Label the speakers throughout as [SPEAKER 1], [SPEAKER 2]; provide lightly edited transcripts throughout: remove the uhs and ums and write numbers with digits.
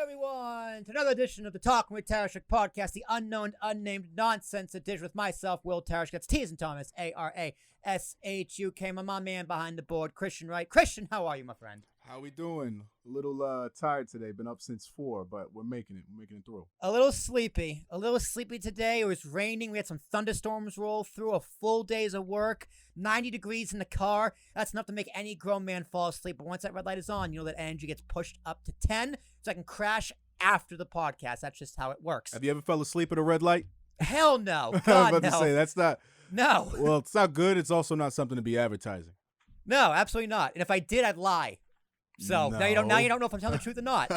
[SPEAKER 1] everyone, to another edition of the Talking with Tarashuk podcast, the unknown, unnamed nonsense edition with myself, Will Tarashuk. That's T as in Thomas, A-R-A-S-H-U-K. My man behind the board, Christian Wright. Christian, how are you, my friend?
[SPEAKER 2] How we doing? A little tired today. Been up since 4, but we're making it. We're making it through.
[SPEAKER 1] A little sleepy today. It was raining. We had some thunderstorms roll through. A full days of work. 90 degrees in the car. That's enough to make any grown man fall asleep. But once that red light is on, you know that energy gets pushed up to 10, so I can crash after the podcast. That's just how it works.
[SPEAKER 2] Have you ever fell asleep at a red light?
[SPEAKER 1] Hell no.
[SPEAKER 2] I was
[SPEAKER 1] God,
[SPEAKER 2] about to say, that's not.
[SPEAKER 1] No.
[SPEAKER 2] Well, it's not good. It's also not something to be advertising.
[SPEAKER 1] No, absolutely not. And if I did, I'd lie. So
[SPEAKER 2] no.
[SPEAKER 1] now you don't know if I'm telling the truth or not.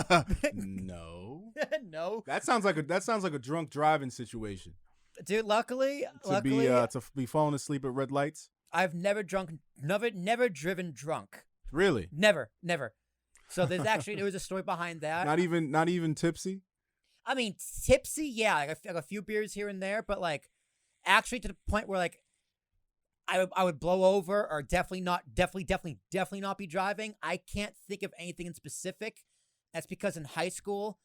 [SPEAKER 2] No.
[SPEAKER 1] No.
[SPEAKER 2] That sounds like a drunk driving situation.
[SPEAKER 1] Dude, luckily,
[SPEAKER 2] To be falling asleep at red lights.
[SPEAKER 1] I've never driven drunk.
[SPEAKER 2] Really?
[SPEAKER 1] Never. So there was a story behind that.
[SPEAKER 2] Not even tipsy.
[SPEAKER 1] I mean, tipsy, yeah, like a few beers here and there, but like actually to the point where like I would blow over or definitely not be driving. I can't think of anything in specific. That's because in high school,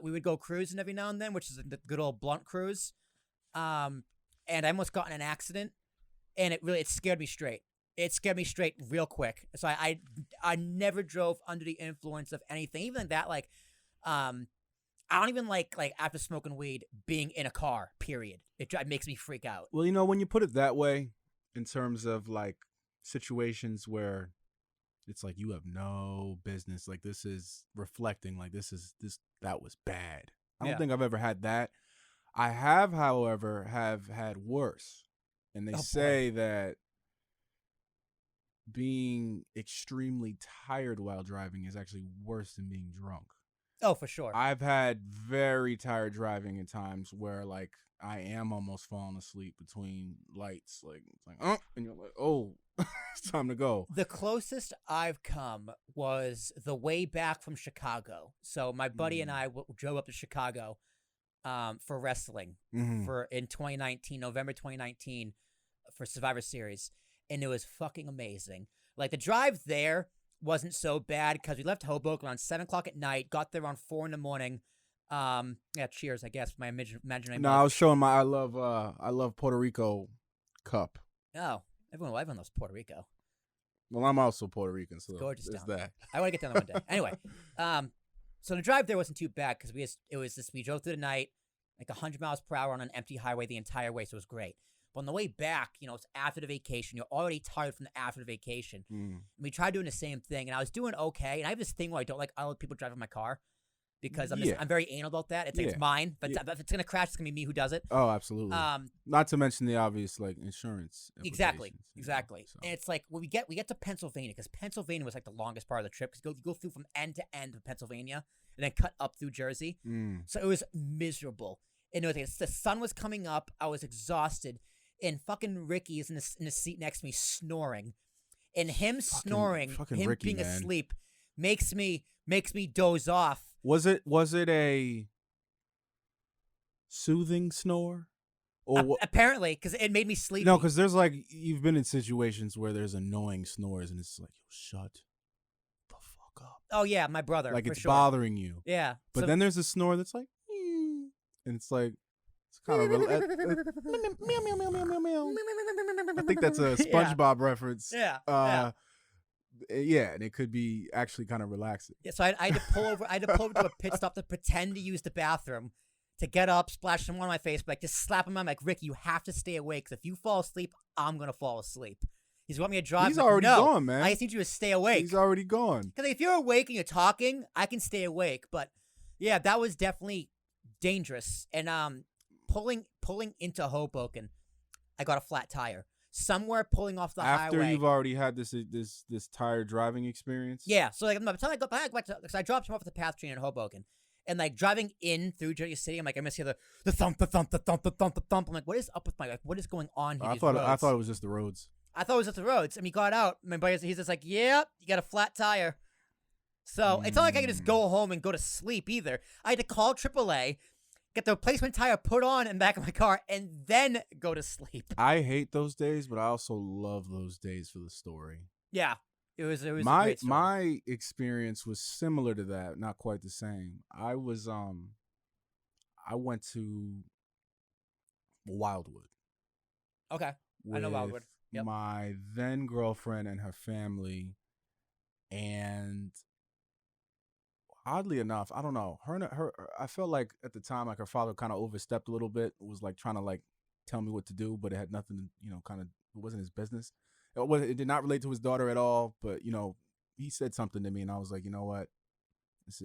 [SPEAKER 1] we would go cruising every now and then, which is the good old blunt cruise. And I almost got in an accident, and it scared me straight. It scared me straight real quick. So I never drove under the influence of anything. Even that, like, I don't even like after smoking weed being in a car. Period. It makes me freak out.
[SPEAKER 2] Well, you know, when you put it that way, in terms of like situations where it's like you have no business, like this is reflecting, like that was bad. I don't think I've ever had that. I have, however, had worse. And they say that being extremely tired while driving is actually worse than being drunk.
[SPEAKER 1] Oh, for sure.
[SPEAKER 2] I've had very tired driving at times where like I am almost falling asleep between lights. Like it's like, oh, and you're like, oh, it's time to go.
[SPEAKER 1] The closest I've come was the way back from Chicago. So my buddy and I drove up to Chicago for wrestling in 2019, November 2019, for Survivor Series, and it was fucking amazing. Like the drive there wasn't so bad because we left Hoboken around 7 o'clock at night, got there around 4 in the morning. Yeah, cheers, I guess, my imaginary.
[SPEAKER 2] No, I was showing I love Puerto Rico cup.
[SPEAKER 1] Oh, everyone loves Puerto Rico.
[SPEAKER 2] Well, I'm also Puerto Rican, so
[SPEAKER 1] gorgeous
[SPEAKER 2] there's
[SPEAKER 1] down
[SPEAKER 2] that.
[SPEAKER 1] I want to get down there one day. Anyway, so the drive there wasn't too bad because we drove through the night, like 100 miles per hour on an empty highway the entire way, so it was great. But on the way back, you know, it's after the vacation. You're already tired from after the vacation. And we tried doing the same thing, and I was doing okay. And I have this thing where I don't like other people driving my car because I'm very anal about that. It's like it's mine, but if it's gonna crash, it's gonna be me who does it.
[SPEAKER 2] Oh, absolutely. Not to mention the obvious like insurance.
[SPEAKER 1] Exactly.
[SPEAKER 2] So.
[SPEAKER 1] And it's like when we get to Pennsylvania, because Pennsylvania was like the longest part of the trip because you go through from end to end of Pennsylvania and then cut up through Jersey. So it was miserable. And it was like, the sun was coming up. I was exhausted. And fucking Ricky is in the seat next to me snoring. And him snoring, him
[SPEAKER 2] Ricky,
[SPEAKER 1] being
[SPEAKER 2] man.
[SPEAKER 1] asleep, makes me doze off.
[SPEAKER 2] Was it a soothing snore? Or
[SPEAKER 1] apparently, because it made me sleepy.
[SPEAKER 2] No, because there's like, you've been in situations where there's annoying snores and it's like, shut the fuck up.
[SPEAKER 1] Oh, yeah, my brother.
[SPEAKER 2] Like it's
[SPEAKER 1] sure.
[SPEAKER 2] bothering you.
[SPEAKER 1] Yeah.
[SPEAKER 2] But then there's a snore that's like, and it's like, it's kind of meow, meow, meow, meow, meow, meow. I think that's a SpongeBob reference.
[SPEAKER 1] Yeah.
[SPEAKER 2] Yeah, and it could be actually kind of relaxing.
[SPEAKER 1] Yeah, so I had to pull over. I had to pull over to a pit stop to pretend to use the bathroom, to get up, splash some water on my face, but like just slap him. I'm like, Rick, you have to stay awake. Because if you fall asleep, I'm gonna fall asleep. He's want me to drive.
[SPEAKER 2] He's already gone, man.
[SPEAKER 1] I just need you to stay awake.
[SPEAKER 2] He's already gone.
[SPEAKER 1] Because if you're awake and you're talking, I can stay awake. But yeah, that was definitely dangerous. And pulling into Hoboken, I got a flat tire. Somewhere pulling off the highway.
[SPEAKER 2] After you've already had this tired driving experience?
[SPEAKER 1] Yeah. So like by the time I got back, because I dropped him off at the PATH train in Hoboken. And like driving in through Jersey City, I'm like, I miss hear the thump, the thump, the thump, the thump, the thump. I'm like, what is up with what is going on here?
[SPEAKER 2] I thought it was just the roads.
[SPEAKER 1] I thought it was just the roads. And we got out. My buddy, he's just like, yeah, you got a flat tire. So it's not like I can just go home and go to sleep either. I had to call AAA, get the replacement tire put on in the back of my car, and then go to sleep.
[SPEAKER 2] I hate those days, but I also love those days for the story.
[SPEAKER 1] Yeah. It was a
[SPEAKER 2] My
[SPEAKER 1] great story.
[SPEAKER 2] my experience was similar to that, not quite the same. I went to Wildwood
[SPEAKER 1] Okay. I know
[SPEAKER 2] with
[SPEAKER 1] Wildwood. Yep.
[SPEAKER 2] my then girlfriend and her family, and oddly enough, I don't know, her I felt like at the time like her father kind of overstepped a little bit, was like trying to like tell me what to do, but it had nothing, kind of, it wasn't his business. It did not relate to his daughter at all, but he said something to me, and I was like, you know what,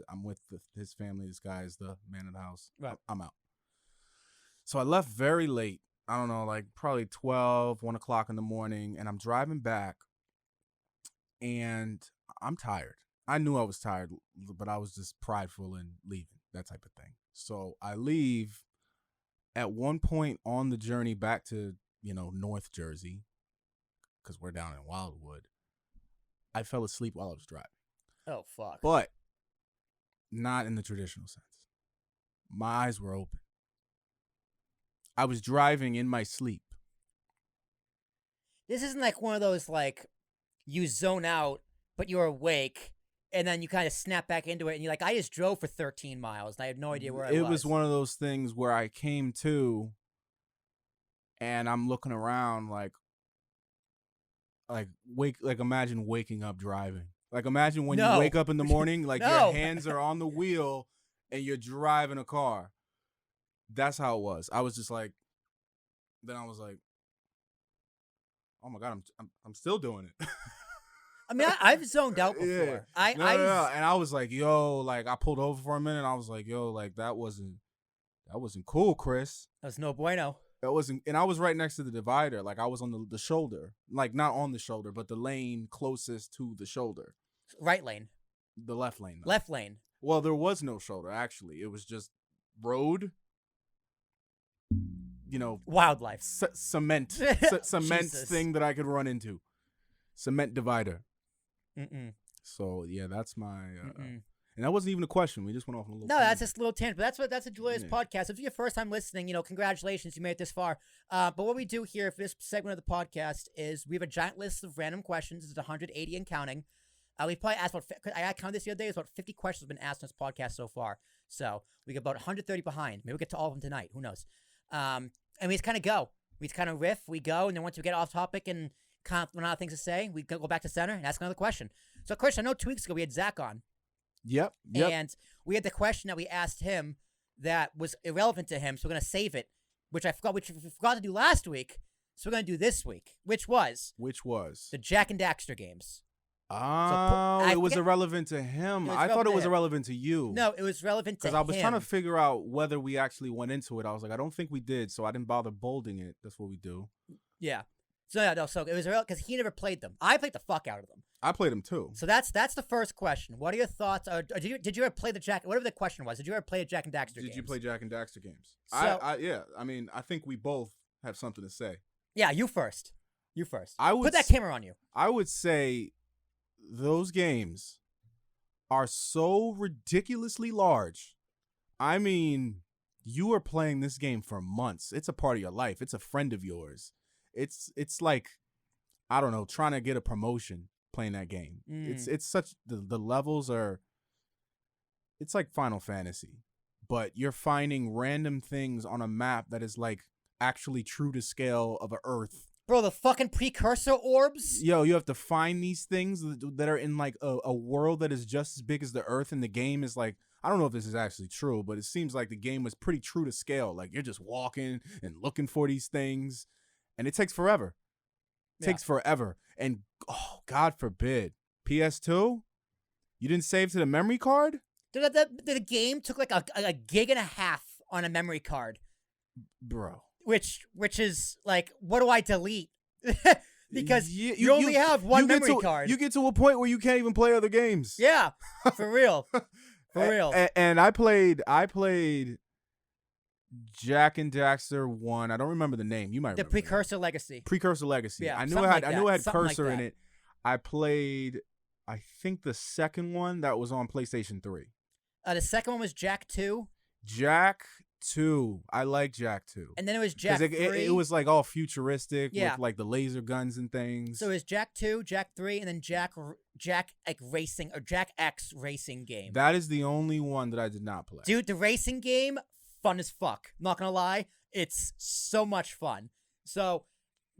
[SPEAKER 2] I'm with his family. This guy is the man of the house.
[SPEAKER 1] Right.
[SPEAKER 2] I'm out. So I left very late. I don't know, like probably 12, 1 o'clock in the morning, and I'm driving back, and I'm tired. I knew I was tired, but I was just prideful in leaving, that type of thing. So I leave. At one point on the journey back to, North Jersey, because we're down in Wildwood, I fell asleep while I was driving.
[SPEAKER 1] Oh, fuck.
[SPEAKER 2] But not in the traditional sense. My eyes were open. I was driving in my sleep.
[SPEAKER 1] This isn't like one of those, like, you zone out, but you're awake, and then you kind of snap back into it, and you're like, I just drove for 13 miles, and I had no idea where I was.
[SPEAKER 2] It was one of those things where I came to, and I'm looking around like imagine waking up driving. Like, imagine when you wake up in the morning, like your hands are on the wheel, and you're driving a car. That's how it was. I was just like, then I was like, oh my God, I'm still doing it.
[SPEAKER 1] I mean, I've zoned out before.
[SPEAKER 2] Yeah. No. And I was like, yo, like I pulled over for a minute. And I was like, yo, like that wasn't cool, Chris.
[SPEAKER 1] That was no bueno.
[SPEAKER 2] That wasn't, and I was right next to the divider. Like I was on the shoulder, like not on the shoulder, but the lane closest to the shoulder.
[SPEAKER 1] Right lane.
[SPEAKER 2] The left lane. Though.
[SPEAKER 1] Left lane.
[SPEAKER 2] Well, there was no shoulder, actually. It was just road.
[SPEAKER 1] Wildlife.
[SPEAKER 2] Cement. Cement thing that I could run into. Cement divider.
[SPEAKER 1] Mm-mm.
[SPEAKER 2] So, yeah, that's my... and that wasn't even a question. We just went off on a little...
[SPEAKER 1] No, that's just a little tangent. But that's a joyous podcast. If it's your first time listening, congratulations, you made it this far. But what we do here for this segment of the podcast is we have a giant list of random questions. It's 180 and counting. We've probably asked I counted this the other day. It's about 50 questions have been asked on this podcast so far. So we get about 130 behind. Maybe we'll get to all of them tonight. Who knows? And we just kind of go. We just kind of riff. We go. And then once we get off topic and kind of run out of things to say, we go back to center and ask another question. So, Chris, I know 2 weeks ago we had Zach on.
[SPEAKER 2] Yep.
[SPEAKER 1] And we had the question that we asked him that was irrelevant to him. So we're going to save it, which we forgot to do last week. So we're going to do this week, which was the Jak and Daxter games.
[SPEAKER 2] Oh, it was irrelevant to him. I thought it was irrelevant to you.
[SPEAKER 1] No, it was relevant to him.
[SPEAKER 2] Because I was trying to figure out whether we actually went into it. I was like, I don't think we did, so I didn't bother bolding it. That's what we do.
[SPEAKER 1] Yeah. So it was because he never played them. I played the fuck out of them.
[SPEAKER 2] I played them too.
[SPEAKER 1] So that's the first question. What are your thoughts? Did you ever play the Jak? Whatever the question was, did you ever play a Jak and Daxter?
[SPEAKER 2] Did you play Jak and Daxter games?
[SPEAKER 1] So,
[SPEAKER 2] yeah. I mean, I think we both have something to say.
[SPEAKER 1] Yeah, you first.
[SPEAKER 2] I would
[SPEAKER 1] put that camera on you.
[SPEAKER 2] I would say those games are so ridiculously large. I mean, you are playing this game for months. It's a part of your life. It's a friend of yours. It's like, I don't know, trying to get a promotion playing that game. It's such, the levels are, it's like Final Fantasy, but you're finding random things on a map that is like actually true to scale of a Earth.
[SPEAKER 1] Bro, the fucking precursor orbs?
[SPEAKER 2] Yo, you have to find these things that are in like a world that is just as big as the Earth, and the game is like, I don't know if this is actually true, but it seems like the game was pretty true to scale. Like you're just walking and looking for these things, and it takes forever. Takes forever. And oh, God forbid, PS2, you didn't save to the memory card?
[SPEAKER 1] The game took like a gig and a half on a memory card.
[SPEAKER 2] Bro.
[SPEAKER 1] Which is like, what do I delete? Because you only have one memory card.
[SPEAKER 2] You get to a point where you can't even play other games.
[SPEAKER 1] Yeah, for real. For real.
[SPEAKER 2] And I played Jak and Daxter 1. I don't remember the name. You might remember.
[SPEAKER 1] The Precursor Legacy.
[SPEAKER 2] Precursor Legacy.
[SPEAKER 1] Yeah,
[SPEAKER 2] I knew it had cursor in it. I played, I think, the second one that was on PlayStation 3.
[SPEAKER 1] The second one was Jak 2.
[SPEAKER 2] Jak 2. I like Jak 2.
[SPEAKER 1] And then it was Jak 3.
[SPEAKER 2] It was like all futuristic
[SPEAKER 1] Yeah.
[SPEAKER 2] with like the laser guns and things.
[SPEAKER 1] So it was Jak 2, Jak 3, and then Jak like racing or Jak X racing game.
[SPEAKER 2] That is the only one that I did not play.
[SPEAKER 1] Dude, the racing game, fun as fuck. Not gonna lie, it's so much fun. So,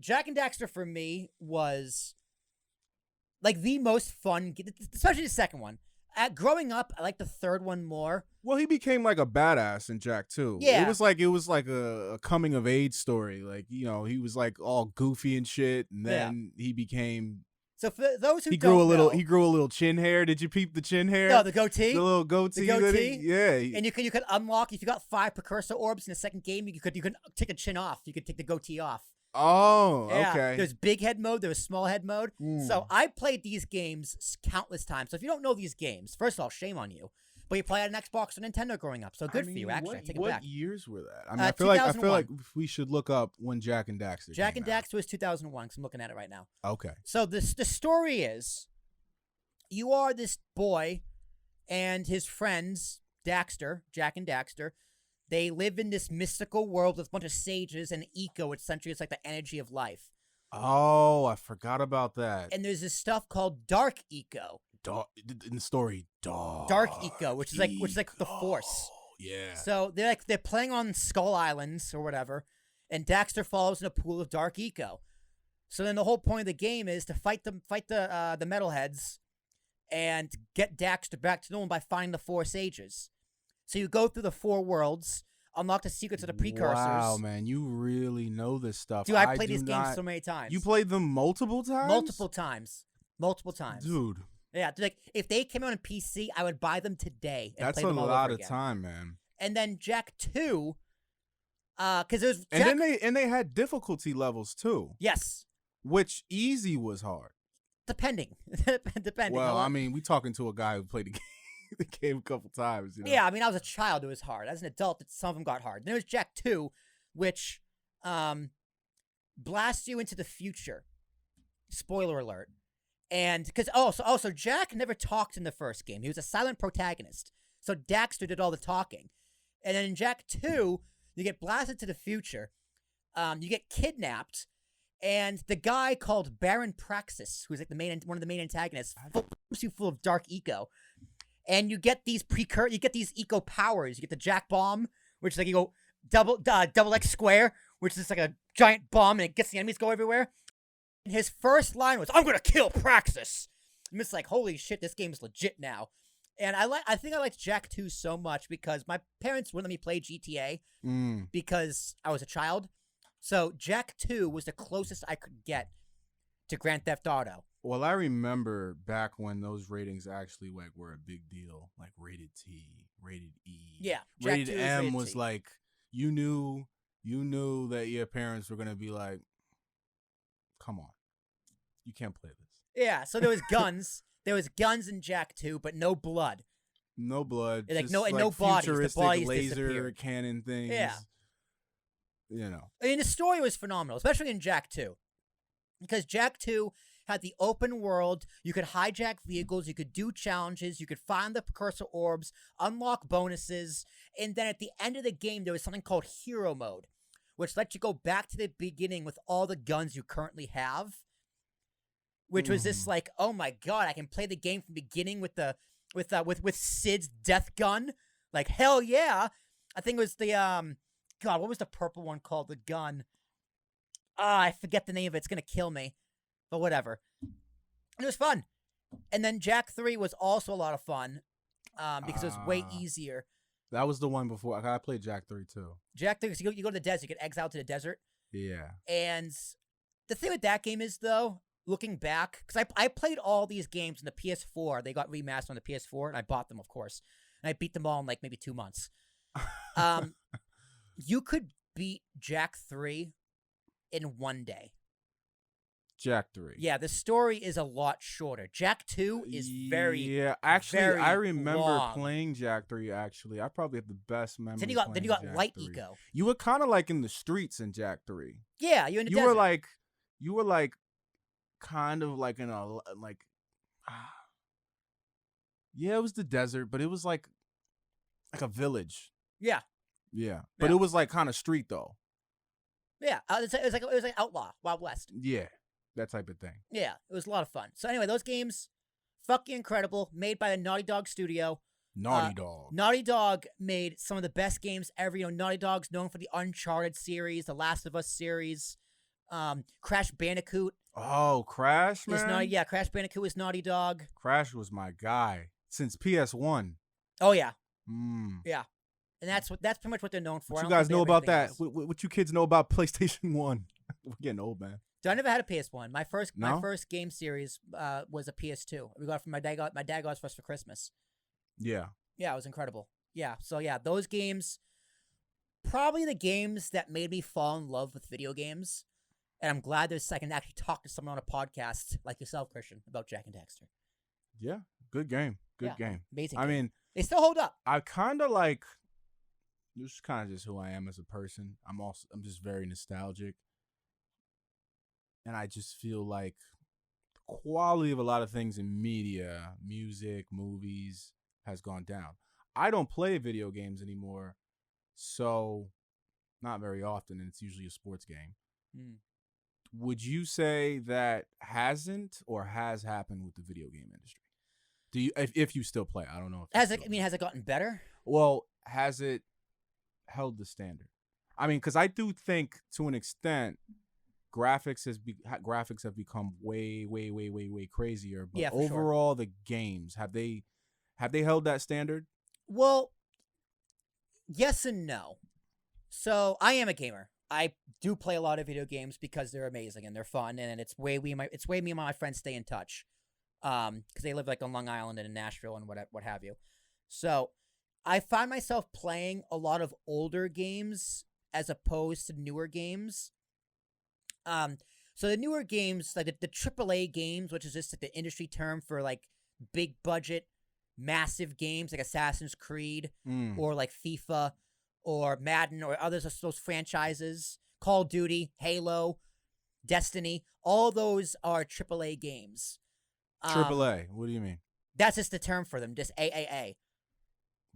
[SPEAKER 1] Jak and Daxter for me was like the most fun, especially the second one. Growing up, I liked the third one more.
[SPEAKER 2] Well, he became like a badass in Jak 2.
[SPEAKER 1] Yeah.
[SPEAKER 2] It was like a coming of age story. Like, you know, he was like all goofy and shit, and then he became.
[SPEAKER 1] So for those who
[SPEAKER 2] he
[SPEAKER 1] don't know,
[SPEAKER 2] he grew a little chin hair. Did you peep the chin hair?
[SPEAKER 1] No, the goatee.
[SPEAKER 2] The little goatee.
[SPEAKER 1] The goatee.
[SPEAKER 2] Yeah.
[SPEAKER 1] And you could unlock if you got 5 precursor orbs in the second game. You could take a chin off. You could take the goatee off.
[SPEAKER 2] Oh,
[SPEAKER 1] yeah.
[SPEAKER 2] okay.
[SPEAKER 1] There's big head mode. There was small head mode. So I played these games countless times. So if you don't know these games, first of all, shame on you. But you played an Xbox or Nintendo growing up, so good for you. Actually, I take it back.
[SPEAKER 2] What years were that? I mean, I feel like we should look up when Jak and Daxter.
[SPEAKER 1] Jak and Daxter was 2001. Because I'm looking at it right now.
[SPEAKER 2] Okay.
[SPEAKER 1] So the story is, you are this boy, and his friends, Daxter, Jak and Daxter. They live in this mystical world with a bunch of sages and eco, which essentially is like the energy of life.
[SPEAKER 2] Oh, I forgot about that.
[SPEAKER 1] And there's this stuff called dark eco.
[SPEAKER 2] In the story,
[SPEAKER 1] dark eco, which is like the Force.
[SPEAKER 2] Yeah.
[SPEAKER 1] So they're playing on Skull Islands or whatever, and Daxter falls in a pool of dark eco. So then the whole point of the game is to fight the metalheads and get Daxter back to normal by finding the 4 sages. So you go through the 4 worlds, unlock the secrets of the precursors.
[SPEAKER 2] Wow, man, you really know this stuff.
[SPEAKER 1] Dude, I played these games so many times.
[SPEAKER 2] You played them multiple times?
[SPEAKER 1] Multiple times.
[SPEAKER 2] Dude.
[SPEAKER 1] Yeah, like if they came out on PC, I would buy them today and
[SPEAKER 2] That's
[SPEAKER 1] play them all over again.
[SPEAKER 2] That's a lot of time, man.
[SPEAKER 1] And then Jak 2, because there's
[SPEAKER 2] and they had difficulty levels too.
[SPEAKER 1] Yes.
[SPEAKER 2] Which easy was hard.
[SPEAKER 1] Depending.
[SPEAKER 2] Well, I mean, we talking to a guy who played the game a couple times. You know?
[SPEAKER 1] Yeah, I mean, I was a child. It was hard. As an adult, some of them got hard. Then there was Jak 2, which blasts you into the future. Spoiler alert. And because also Jak never talked in the first game. He was a silent protagonist. So Daxter did all the talking. And then in Jak 2, you get blasted to the future. You get kidnapped. And the guy called Baron Praxis, who's like one of the main antagonists, fills you full of dark eco. And you get these eco powers. You get the Jak bomb, which is like you go double X square, which is like a giant bomb and it gets the enemies go everywhere. And his first line was, "I'm gonna kill Praxis." And it's like, holy shit, this game is legit now. And I think I liked Jak 2 so much because my parents wouldn't let me play GTA because I was a child. So Jak 2 was the closest I could get to Grand Theft Auto.
[SPEAKER 2] Well, I remember back when those ratings actually were a big deal, like rated T, rated E.
[SPEAKER 1] Yeah,
[SPEAKER 2] rated M was
[SPEAKER 1] T.
[SPEAKER 2] like you knew that your parents were gonna be like, "Come on, you can't play this."
[SPEAKER 1] Yeah, so there was guns. There was guns in Jak 2, but no blood.
[SPEAKER 2] No blood.
[SPEAKER 1] Like
[SPEAKER 2] just
[SPEAKER 1] no bodies. The bodies
[SPEAKER 2] laser
[SPEAKER 1] disappeared.
[SPEAKER 2] cannon things.
[SPEAKER 1] Yeah.
[SPEAKER 2] You know.
[SPEAKER 1] I mean, the story was phenomenal, especially in Jak 2. Because Jak 2 had the open world. You could hijack vehicles. You could do challenges. You could find the precursor orbs, unlock bonuses. And then at the end of the game, there was something called Hero Mode, which lets you go back to the beginning with all the guns you currently have. Which was this like, oh my god, I can play the game from the beginning with Sid's death gun. Like, hell yeah. I think it was the God, what was the purple one called? The gun. I forget the name of it. It's gonna kill me. But whatever. It was fun. And then Jak 3 was also a lot of fun. Because it was way easier.
[SPEAKER 2] That was the one before. I played Jak 3 too.
[SPEAKER 1] Jak 3, because you go to the desert, you get exiled to the desert.
[SPEAKER 2] Yeah.
[SPEAKER 1] And the thing with that game is, though, looking back, because I played all these games on the PS4. They got remastered on the PS4, and I bought them, of course. And I beat them all in like maybe 2 months. You could beat Jak 3 in 1 day.
[SPEAKER 2] Jak 3.
[SPEAKER 1] Yeah, the story is a lot shorter. Jak 2 is very
[SPEAKER 2] actually, I remember
[SPEAKER 1] long.
[SPEAKER 2] playing Jak 3. Actually, I probably have the best memory.
[SPEAKER 1] Then you got
[SPEAKER 2] Jak
[SPEAKER 1] light
[SPEAKER 2] 3.
[SPEAKER 1] eco.
[SPEAKER 2] You were kind of like in the streets in Jak 3.
[SPEAKER 1] Yeah, you're in the
[SPEAKER 2] you
[SPEAKER 1] desert.
[SPEAKER 2] were like kind of like in a like yeah, it was the desert, but it was like a village.
[SPEAKER 1] Yeah.
[SPEAKER 2] Yeah, but
[SPEAKER 1] Yeah.
[SPEAKER 2] it was like kind of street though.
[SPEAKER 1] Yeah, it was like Outlaw, Wild West.
[SPEAKER 2] Yeah, that type of thing.
[SPEAKER 1] Yeah, it was a lot of fun. So anyway, those games, fucking incredible, made by the Naughty Dog studio.
[SPEAKER 2] Naughty Dog.
[SPEAKER 1] Naughty Dog made some of the best games ever. You know, Naughty Dog's known for the Uncharted series, the Last of Us series, Crash Bandicoot.
[SPEAKER 2] Oh, Crash, man.
[SPEAKER 1] Crash Bandicoot is Naughty Dog.
[SPEAKER 2] Crash was my guy since PS1.
[SPEAKER 1] Oh yeah,
[SPEAKER 2] Mm.
[SPEAKER 1] yeah, and that's pretty much what they're known for.
[SPEAKER 2] What you guys know about that? What you kids know about PlayStation 1? We're getting old, man.
[SPEAKER 1] So I never had a PS1. My first game series was a PS2. We got it from my dad. My dad got it for us for Christmas.
[SPEAKER 2] Yeah.
[SPEAKER 1] Yeah, it was incredible. Yeah, so yeah, those games, probably the games that made me fall in love with video games. And I'm glad I can actually talk to someone on a podcast like yourself, Christian, about Jak and Daxter.
[SPEAKER 2] Yeah, good game. Good game.
[SPEAKER 1] Amazing.
[SPEAKER 2] I mean,
[SPEAKER 1] they still hold up.
[SPEAKER 2] I kind of like. This is kind of just who I am as a person. I'm just very nostalgic, and I just feel like the quality of a lot of things in media, music, movies, has gone down. I don't play video games anymore, so not very often, and it's usually a sports game. Would you say that hasn't or has happened with the video game industry? Do you, if you still play? I don't know.
[SPEAKER 1] Has it gotten better?
[SPEAKER 2] Well, has it held the standard? I mean, because I do think to an extent, graphics have become way crazier. But overall, the games have they held that standard?
[SPEAKER 1] Well, yes and no. So I am a gamer. I do play a lot of video games because they're amazing and they're fun, and it's way me and my friends stay in touch, because they live like on Long Island and in Nashville and what have you. So I find myself playing a lot of older games as opposed to newer games. So the newer games, like the AAA games, which is just like the industry term for like big budget, massive games like Assassin's Creed or like FIFA or Madden or others of those franchises, Call of Duty, Halo, Destiny, all those are AAA games.
[SPEAKER 2] AAA? What do you mean?
[SPEAKER 1] That's just the term for them, just AAA.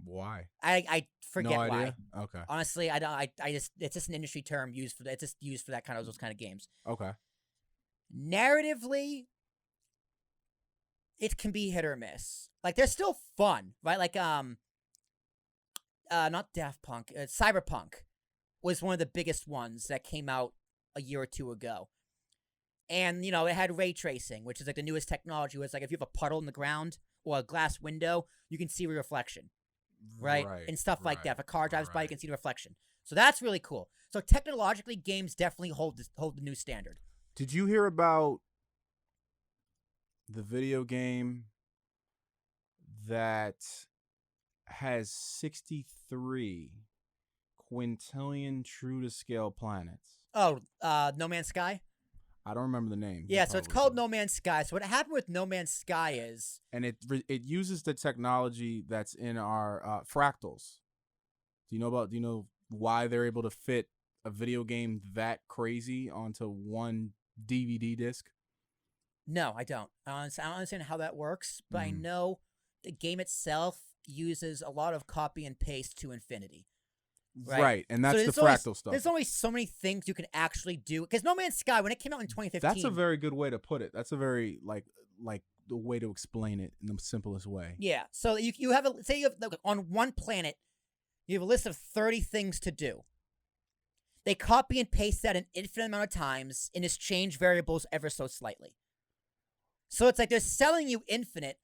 [SPEAKER 2] Why?
[SPEAKER 1] I forget why.
[SPEAKER 2] Okay.
[SPEAKER 1] Honestly, I don't. I just it's just an industry term used for that. It's just used for that kind of those kind of games.
[SPEAKER 2] Okay.
[SPEAKER 1] Narratively, it can be hit or miss. Like they're still fun, right? Like not Daft Punk, Cyberpunk was one of the biggest ones that came out a year or two ago. And, you know, it had ray tracing, which is like the newest technology. It's like if you have a puddle in the ground or a glass window, you can see a reflection, right? And stuff like that. If a car drives by, you can see the reflection. So that's really cool. So technologically, games definitely hold the new standard.
[SPEAKER 2] Did you hear about the video game that has 63 quintillion true-to-scale planets?
[SPEAKER 1] Oh, No Man's Sky?
[SPEAKER 2] I don't remember the name.
[SPEAKER 1] Yeah, so it's called No Man's Sky. So what happened with No Man's Sky is...
[SPEAKER 2] And it uses the technology that's in our fractals. Do you know why they're able to fit a video game that crazy onto one DVD disc?
[SPEAKER 1] No, I don't. I don't understand how that works, but I know the game itself uses a lot of copy and paste to infinity.
[SPEAKER 2] Right, and that's the fractal stuff.
[SPEAKER 1] There's only so many things you can actually do. Because No Man's Sky, when it came out in 2015...
[SPEAKER 2] That's a very good way to put it. That's a very, like the way to explain it in the simplest way.
[SPEAKER 1] Yeah, so you have say you have, on one planet, you have a list of 30 things to do. They copy and paste that an infinite amount of times and just change variables ever so slightly. So it's like they're selling you infinite,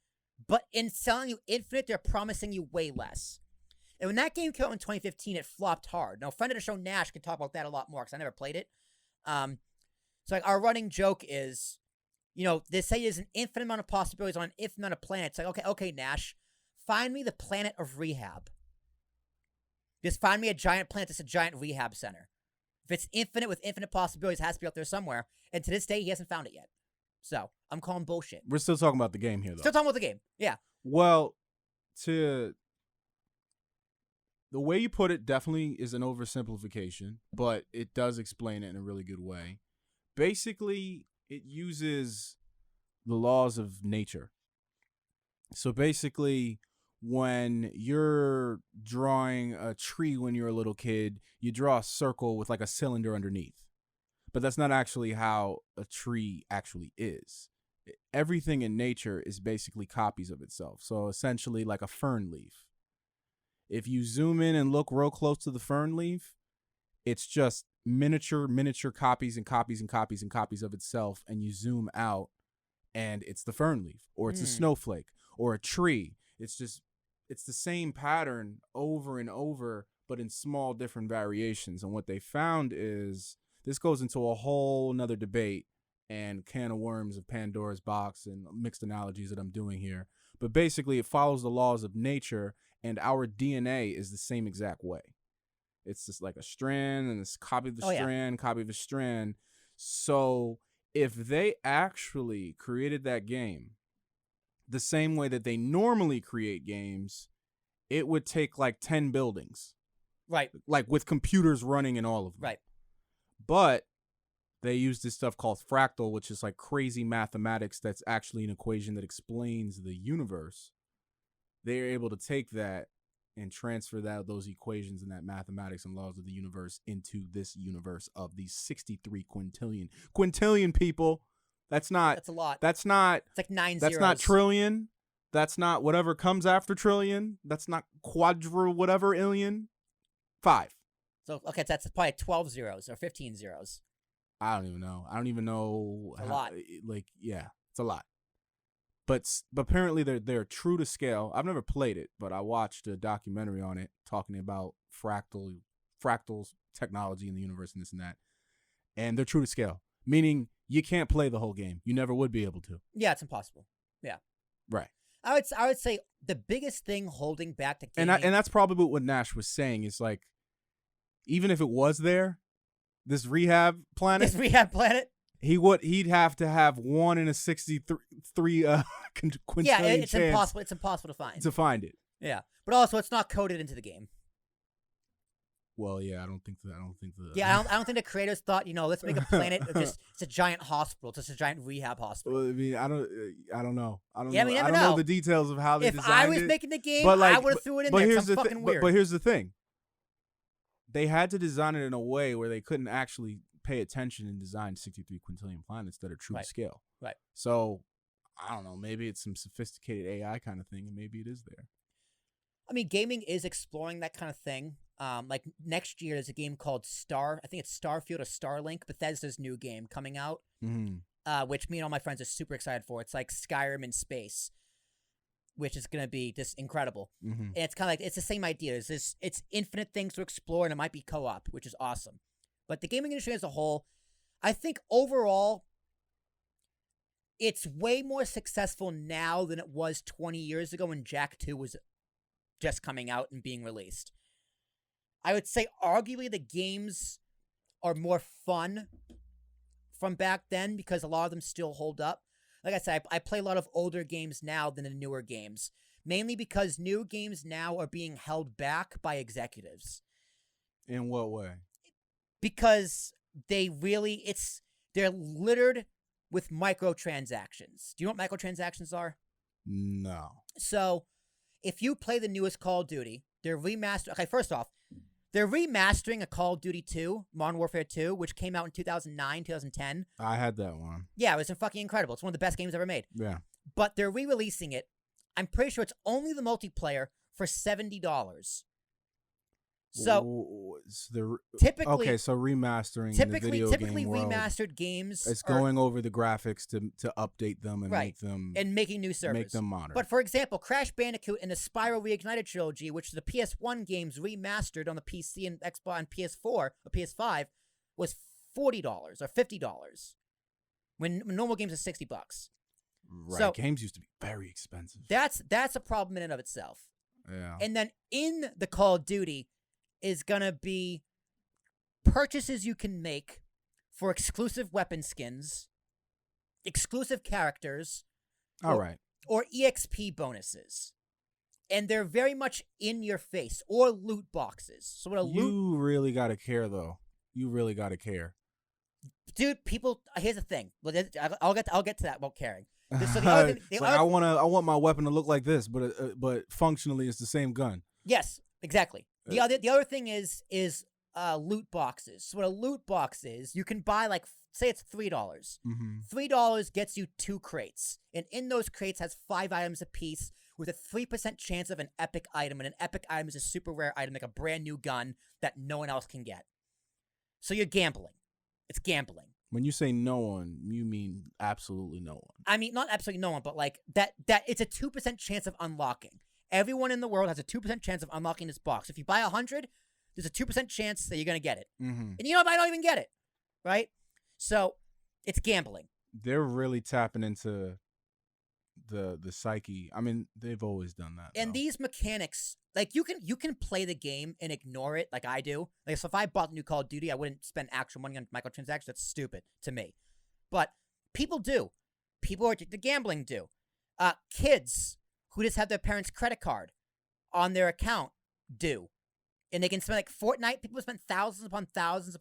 [SPEAKER 1] but in selling you infinite, they're promising you way less. And when that game came out in 2015, it flopped hard. Now, a friend of the show, Nash, can talk about that a lot more because I never played it. So, like, our running joke is, you know, they say there's an infinite amount of possibilities on an infinite amount of planets. Like, okay, Nash, find me the planet of rehab. Just find me a giant planet that's a giant rehab center. If it's infinite with infinite possibilities, it has to be out there somewhere. And to this day, he hasn't found it yet. So, I'm calling bullshit.
[SPEAKER 2] We're still talking about the game here, though.
[SPEAKER 1] Still talking about the game, yeah.
[SPEAKER 2] Well, the way you put it definitely is an oversimplification, but it does explain it in a really good way. Basically, it uses the laws of nature. So basically, when you're drawing drawing a tree when you're a little kid, you draw a circle with like a cylinder underneath. But that's not actually how a tree actually is. Everything in nature is basically copies of itself. So essentially like a fern leaf. If you zoom in and look real close to the fern leaf, it's just miniature copies and copies and copies and copies of itself. And you zoom out and it's the fern leaf, or it's a snowflake, or a tree. It's the same pattern over and over, but in small different variations. And what they found is, this goes into a whole nother debate and can of worms of Pandora's box and mixed analogies that I'm doing here. But basically it follows the laws of nature, and our DNA is the same exact way. It's just like a strand, and it's copy of the strand, copy of the strand. So if they actually created that game the same way that they normally create games, it would take like 10 buildings.
[SPEAKER 1] Right.
[SPEAKER 2] Like with computers running in all of them.
[SPEAKER 1] Right.
[SPEAKER 2] But they use this stuff called fractal, which is like crazy mathematics that's actually an equation that explains the universe. They're able to take that and transfer those equations and that mathematics and laws of the universe into this universe of these 63 quintillion people. That's a lot. That's not.
[SPEAKER 1] It's like 9
[SPEAKER 2] That's
[SPEAKER 1] zeros.
[SPEAKER 2] not trillion. That's not whatever comes after trillion. That's not whatever illion. 5.
[SPEAKER 1] So okay, that's probably 12 zeros or 15 zeros.
[SPEAKER 2] I don't even know.
[SPEAKER 1] It's a lot.
[SPEAKER 2] Yeah, it's a lot. But apparently they're true to scale. I've never played it, but I watched a documentary on it talking about fractals technology in the universe and this and that. And they're true to scale, meaning you can't play the whole game. You never would be able to.
[SPEAKER 1] Yeah, it's impossible. Yeah.
[SPEAKER 2] Right.
[SPEAKER 1] I would say the biggest thing holding back the gaming,
[SPEAKER 2] and that's probably what Nash was saying. Is like, even if it was there, this rehab planet, he'd have to have 1 in a 63 quintillion
[SPEAKER 1] yeah, it's
[SPEAKER 2] chance
[SPEAKER 1] impossible. It's impossible to find
[SPEAKER 2] it.
[SPEAKER 1] Yeah, but also it's not coded into the game.
[SPEAKER 2] Well, yeah, I don't think the.
[SPEAKER 1] Yeah, I don't think the creators thought, let's make a planet of just it's a giant hospital, just a giant rehab hospital.
[SPEAKER 2] Well, I mean, I don't know. I don't
[SPEAKER 1] Yeah,
[SPEAKER 2] know.
[SPEAKER 1] I
[SPEAKER 2] don't know the details of how they
[SPEAKER 1] if
[SPEAKER 2] designed
[SPEAKER 1] I was
[SPEAKER 2] it.
[SPEAKER 1] making the game,
[SPEAKER 2] But like,
[SPEAKER 1] I would have threw it in there. Here's the fucking weird.
[SPEAKER 2] But here's the thing. They had to design it in a way where they couldn't actually pay attention and design 63 quintillion planets that are true to scale.
[SPEAKER 1] Right.
[SPEAKER 2] So, I don't know. Maybe it's some sophisticated AI kind of thing, and maybe it is there.
[SPEAKER 1] I mean, gaming is exploring that kind of thing. Like next year, there's a game called I think it's Starfield or Starlink, Bethesda's new game coming out, which me and all my friends are super excited for. It's like Skyrim in space, which is going to be just incredible. And it's kind of like, it's the same idea. It's infinite things to explore, and it might be co-op, which is awesome. But the gaming industry as a whole, I think overall, it's way more successful now than it was 20 years ago when Jak 2 was just coming out and being released. I would say arguably the games are more fun from back then because a lot of them still hold up. Like I said, I play a lot of older games now than the newer games, mainly because new games now are being held back by executives.
[SPEAKER 2] In what way?
[SPEAKER 1] Because they're littered with microtransactions. Do you know what microtransactions are?
[SPEAKER 2] No.
[SPEAKER 1] So, if you play the newest Call of Duty, they're remastering. Okay, first off, they're remastering a Call of Duty 2, Modern Warfare 2, which came out in 2009, 2010.
[SPEAKER 2] I had that one.
[SPEAKER 1] Yeah, it was fucking incredible. It's one of the best games ever made.
[SPEAKER 2] Yeah.
[SPEAKER 1] But they're re-releasing it. I'm pretty sure it's only the multiplayer for $70. So typically,
[SPEAKER 2] so remastering in the video
[SPEAKER 1] typically
[SPEAKER 2] game world,
[SPEAKER 1] remastered games.
[SPEAKER 2] It's going over the graphics to update them and make them
[SPEAKER 1] making new servers,
[SPEAKER 2] make them modern.
[SPEAKER 1] But for example, Crash Bandicoot and the Spyro Reignited trilogy, which are the PS1 games remastered on the PC and Xbox and PS4 or PS5, was $40 or $50 when normal games are $60.
[SPEAKER 2] Right,
[SPEAKER 1] so,
[SPEAKER 2] games used to be very expensive.
[SPEAKER 1] That's a problem in and of itself.
[SPEAKER 2] Yeah,
[SPEAKER 1] and then in the Call of Duty is going to be purchases you can make for exclusive weapon skins, exclusive characters, or EXP bonuses. And they're very much in your face, or loot boxes. So what
[SPEAKER 2] you really got to care, though. You really got to care.
[SPEAKER 1] Dude, people, here's the thing. I'll get to that about caring. So
[SPEAKER 2] I want my weapon to look like this, but functionally it's the same gun.
[SPEAKER 1] Yes, exactly. The other thing is loot boxes. So what a loot box is, you can buy like, say it's $3. $3 gets you 2 crates, and in those crates has 5 items apiece with a 3% chance of an epic item, and an epic item is a super rare item like a brand new gun that no one else can get. So you're gambling. It's gambling.
[SPEAKER 2] When you say no one, you mean absolutely no one.
[SPEAKER 1] I mean, not absolutely no one, but like that it's a 2% chance of unlocking. Everyone in the world has a 2% chance of unlocking this box. If you buy 100, there's a 2% chance that you're going to get it. And you know, I don't even get it, right? So it's gambling.
[SPEAKER 2] They're really tapping into the psyche. I mean, they've always done that.
[SPEAKER 1] And these mechanics, like you can play the game and ignore it, like I do. Like, so if I bought new Call of Duty, I wouldn't spend actual money on microtransactions. That's stupid to me. But people do. People who are addicted to gambling do. Kids who just have their parents' credit card on their account do. And they can spend like Fortnite. People spend thousands upon thousands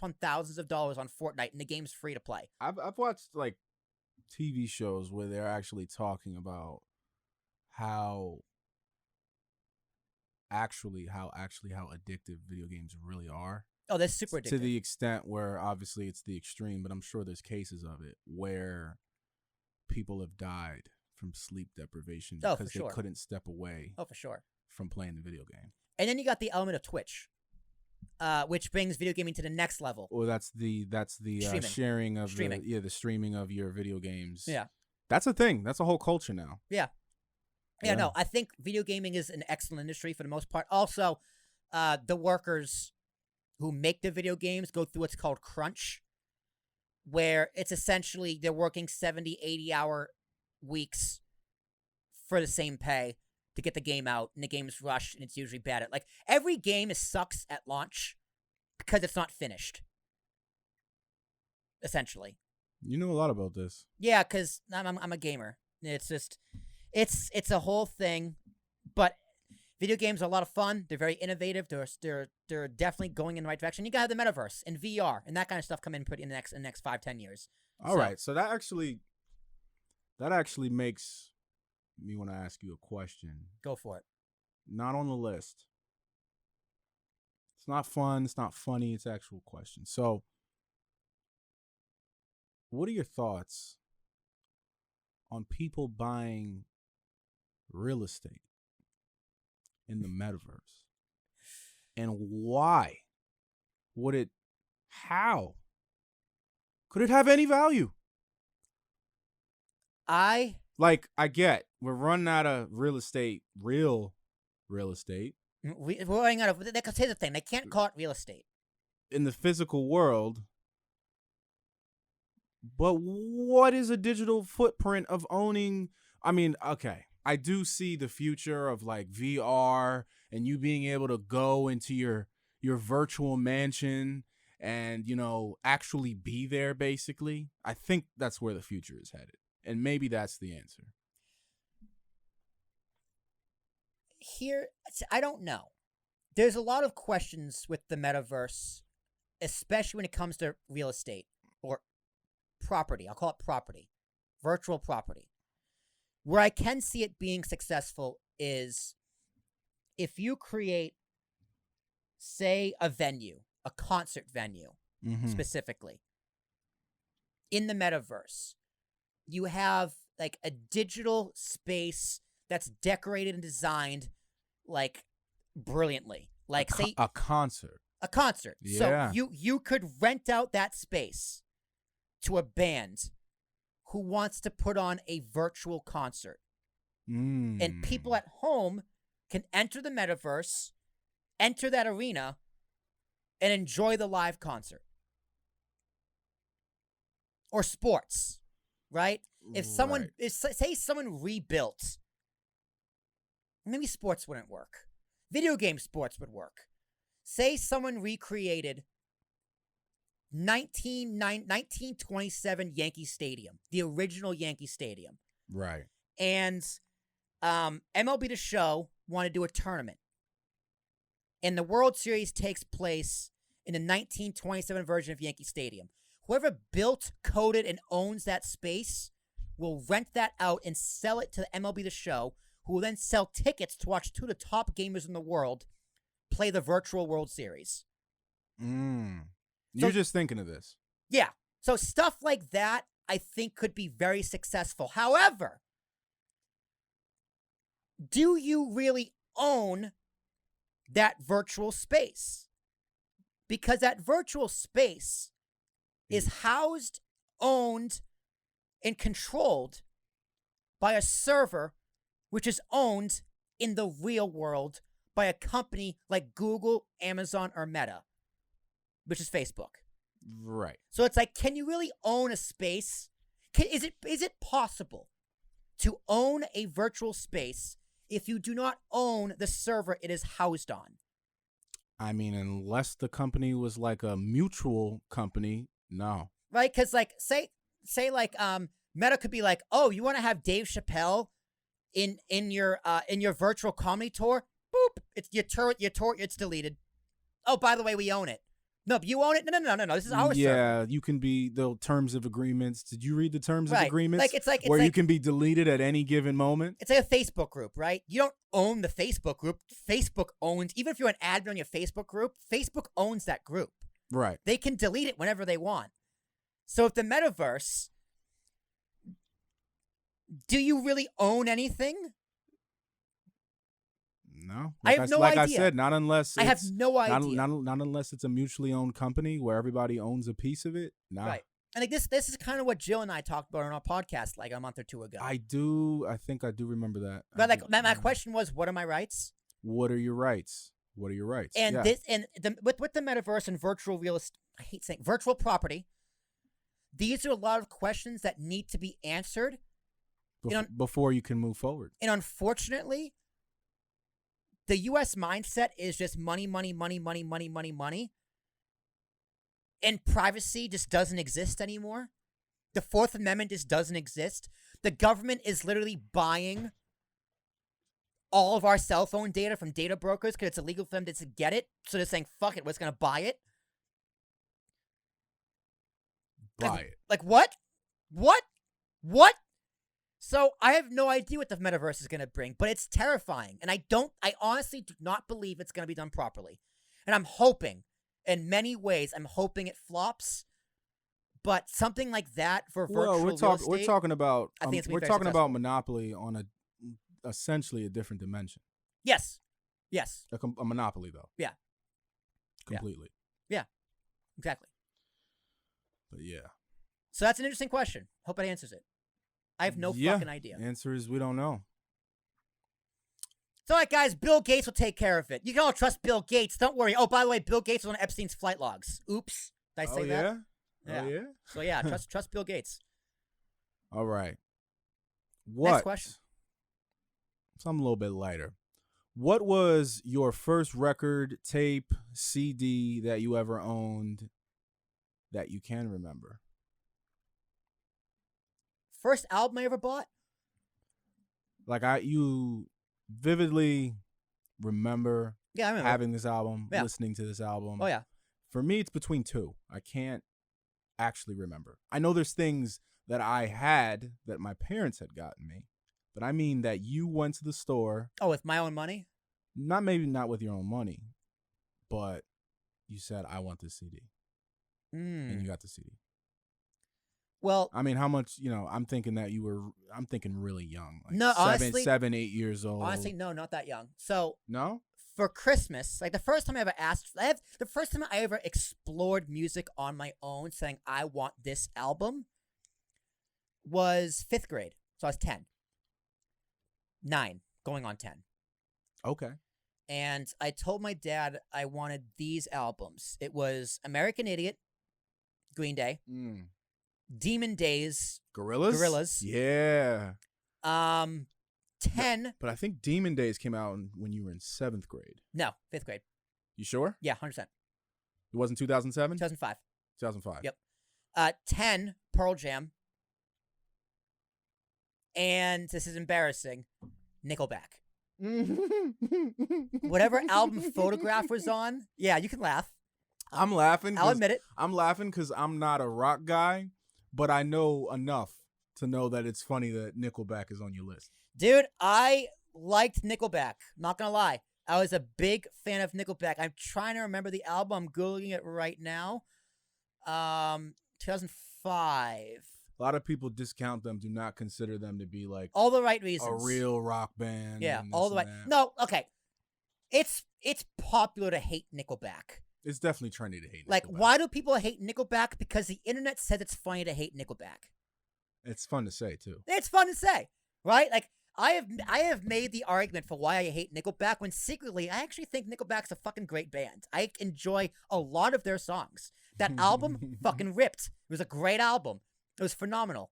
[SPEAKER 1] of dollars on Fortnite, and the game's free to play.
[SPEAKER 2] I've watched like TV shows where they're actually talking about how addictive video games really are.
[SPEAKER 1] Oh, they're super addictive.
[SPEAKER 2] To the extent where obviously it's the extreme, but I'm sure there's cases of it where people have died from sleep deprivation because they couldn't step away.
[SPEAKER 1] Oh, for sure.
[SPEAKER 2] From playing the video game.
[SPEAKER 1] And then you got the element of Twitch, which brings video gaming to the next level.
[SPEAKER 2] Well, that's the sharing of the streaming of your video games.
[SPEAKER 1] Yeah,
[SPEAKER 2] that's a thing. That's a whole culture now.
[SPEAKER 1] Yeah. No, I think video gaming is an excellent industry for the most part. Also, the workers who make the video games go through what's called crunch, where it's essentially they're working 70, 80-hour weeks for the same pay to get the game out, and the game's rushed, and it's usually bad at, like, every game sucks at launch because it's not finished, essentially.
[SPEAKER 2] You know a lot about this.
[SPEAKER 1] Yeah, because I'm a gamer. It's just, it's a whole thing, but video games are a lot of fun. They're very innovative. They're definitely going in the right direction. You gotta have the metaverse and VR and that kind of stuff come in pretty in the next 5-10 years.
[SPEAKER 2] All right, so that actually makes me want to ask you a question.
[SPEAKER 1] Go for it.
[SPEAKER 2] Not on the list. It's not fun. It's not funny. It's an actual question. So, what are your thoughts on people buying real estate in the metaverse? And why would it, how could it have any value? I get we're running out of real estate. We're
[SPEAKER 1] running out of, because here's the thing, they can't call it real estate
[SPEAKER 2] in the physical world. But what is a digital footprint of owning? I mean, okay, I do see the future of like VR and you being able to go into your virtual mansion and, you know, actually be there, basically. I think that's where the future is headed. And maybe that's the answer.
[SPEAKER 1] Here, I don't know. There's a lot of questions with the metaverse, especially when it comes to real estate or property. I'll call it property. Virtual property. Where I can see it being successful is if you create, say, a venue, a concert venue, specifically, in the metaverse. You have, like, a digital space that's decorated and designed, like, brilliantly. Like, say...
[SPEAKER 2] A concert.
[SPEAKER 1] A concert.
[SPEAKER 2] Yeah.
[SPEAKER 1] So you could rent out that space to a band who wants to put on a virtual concert. And people at home can enter the metaverse, enter that arena, and enjoy the live concert. Or sports, right? If someone, say someone rebuilt, maybe sports wouldn't work. Video game sports would work. Say someone recreated 1927 Yankee Stadium, the original Yankee Stadium.
[SPEAKER 2] Right.
[SPEAKER 1] And MLB The Show want to do a tournament. And the World Series takes place in the 1927 version of Yankee Stadium. Whoever built, coded, and owns that space will rent that out and sell it to MLB The Show, who will then sell tickets to watch two of the top gamers in the world play the virtual World Series.
[SPEAKER 2] You're just thinking of this.
[SPEAKER 1] Yeah. So stuff like that, I think, could be very successful. However, do you really own that virtual space? Because that virtual space is housed, owned, and controlled by a server which is owned in the real world by a company like Google, Amazon, or Meta, which is Facebook.
[SPEAKER 2] Right.
[SPEAKER 1] So it's like, can you really own a space? Is it possible to own a virtual space if you do not own the server it is housed on?
[SPEAKER 2] I mean, unless the company was like a mutual company, no.
[SPEAKER 1] Right? Because like, say like Meta could be like, oh, you want to have Dave Chappelle in your virtual comedy tour? Boop! It's your tour. It's deleted. Oh, by the way, we own it. No, but you own it. No. This is our server.
[SPEAKER 2] Yeah, you can be the terms of agreements. Did you read the terms of agreements?
[SPEAKER 1] Like it's like
[SPEAKER 2] where you can be deleted at any given moment.
[SPEAKER 1] It's like a Facebook group, right? You don't own the Facebook group. Facebook owns, even if you're an admin on your Facebook group, Facebook owns that group.
[SPEAKER 2] Right.
[SPEAKER 1] They can delete it whenever they want. So if the metaverse, do you really own anything?
[SPEAKER 2] No,
[SPEAKER 1] I have no idea.
[SPEAKER 2] I said, not unless
[SPEAKER 1] I have no idea.
[SPEAKER 2] Not unless it's a mutually owned company where everybody owns a piece of it. Nah.
[SPEAKER 1] Right. And like this is kind of what Jill and I talked about on our podcast like a month or two ago.
[SPEAKER 2] I think I do remember that.
[SPEAKER 1] But like my question was, what are my rights?
[SPEAKER 2] What are your rights? What are your rights?
[SPEAKER 1] And with the metaverse and virtual real estate, I hate saying virtual property. These are a lot of questions that need to be answered
[SPEAKER 2] before you can move forward.
[SPEAKER 1] And unfortunately, the U.S. mindset is just money. And privacy just doesn't exist anymore. The Fourth Amendment just doesn't exist. The government is literally buying all of our cell phone data from data brokers because it's illegal for them to get it. So they're saying, fuck it, we're just going to buy it. Like what? What? So I have no idea what the metaverse is going to bring, but it's terrifying. And I honestly do not believe it's going to be done properly. And I'm hoping, in many ways, it flops. But something like that for virtual real estate,
[SPEAKER 2] we're talking about
[SPEAKER 1] we're talking
[SPEAKER 2] about monopoly on essentially a different dimension.
[SPEAKER 1] Yes.
[SPEAKER 2] A monopoly, though.
[SPEAKER 1] Yeah.
[SPEAKER 2] Completely.
[SPEAKER 1] Yeah. Exactly.
[SPEAKER 2] But yeah.
[SPEAKER 1] So that's an interesting question. Hope it answers it. I have no fucking idea.
[SPEAKER 2] Answer is we don't know.
[SPEAKER 1] It's all right, guys. Bill Gates will take care of it. You can all trust Bill Gates. Don't worry. Oh, by the way, Bill Gates was on Epstein's flight logs. Oops. Did I say that?
[SPEAKER 2] Yeah. Oh, yeah?
[SPEAKER 1] So, yeah, trust Bill Gates.
[SPEAKER 2] All right.
[SPEAKER 1] Next question.
[SPEAKER 2] Something a little bit lighter. What was your first record, tape, CD that you ever owned that you can remember?
[SPEAKER 1] First album I ever bought?
[SPEAKER 2] Like you vividly remember
[SPEAKER 1] I remember
[SPEAKER 2] having this album, listening to this album.
[SPEAKER 1] Oh, yeah.
[SPEAKER 2] For me, it's between two. I can't actually remember. I know there's things that I had that my parents had gotten me, but I mean that you went to the store.
[SPEAKER 1] Oh, with my own money?
[SPEAKER 2] Maybe not with your own money, but you said, I want this CD. And you got the CD.
[SPEAKER 1] Well,
[SPEAKER 2] I mean, how much, I'm thinking really young. Like
[SPEAKER 1] no, honestly.
[SPEAKER 2] 7, 8 years old.
[SPEAKER 1] Honestly, no, not that young. So.
[SPEAKER 2] No?
[SPEAKER 1] For Christmas, like the first time I ever explored music on my own saying, I want this album was 5th grade. So I was 10. 9, going on 10.
[SPEAKER 2] Okay.
[SPEAKER 1] And I told my dad I wanted these albums. It was American Idiot, Green Day. Demon Days.
[SPEAKER 2] Gorillaz? Yeah.
[SPEAKER 1] 10.
[SPEAKER 2] But I think Demon Days came out when you were in 7th grade.
[SPEAKER 1] No, 5th grade.
[SPEAKER 2] You sure?
[SPEAKER 1] Yeah, 100%.
[SPEAKER 2] It wasn't 2007?
[SPEAKER 1] 2005.
[SPEAKER 2] 2005.
[SPEAKER 1] Yep. 10, Pearl Jam. And this is embarrassing, Nickelback. Whatever album Photograph was on. Yeah, you can laugh.
[SPEAKER 2] I'm laughing.
[SPEAKER 1] I'll admit it.
[SPEAKER 2] I'm laughing because I'm not a rock guy, but I know enough to know that it's funny that Nickelback is on your list.
[SPEAKER 1] Dude, I liked Nickelback. Not gonna lie. I was a big fan of Nickelback. I'm trying to remember the album. I'm Googling it right now. 2005.
[SPEAKER 2] A lot of people discount them, do not consider them to be like
[SPEAKER 1] All the right reasons.
[SPEAKER 2] a real rock band.
[SPEAKER 1] Yeah,
[SPEAKER 2] and
[SPEAKER 1] all the
[SPEAKER 2] this
[SPEAKER 1] right.
[SPEAKER 2] and that.
[SPEAKER 1] No, okay. It's popular to hate Nickelback.
[SPEAKER 2] It's definitely trendy to hate
[SPEAKER 1] Like,
[SPEAKER 2] Nickelback.
[SPEAKER 1] why do people hate Nickelback? Because the internet says it's funny to hate Nickelback.
[SPEAKER 2] It's fun to say too.
[SPEAKER 1] It's fun to say, right? Like, I have made the argument for why I hate Nickelback when secretly I actually think Nickelback's a fucking great band. I enjoy a lot of their songs. That album fucking ripped. It was a great album. It was phenomenal.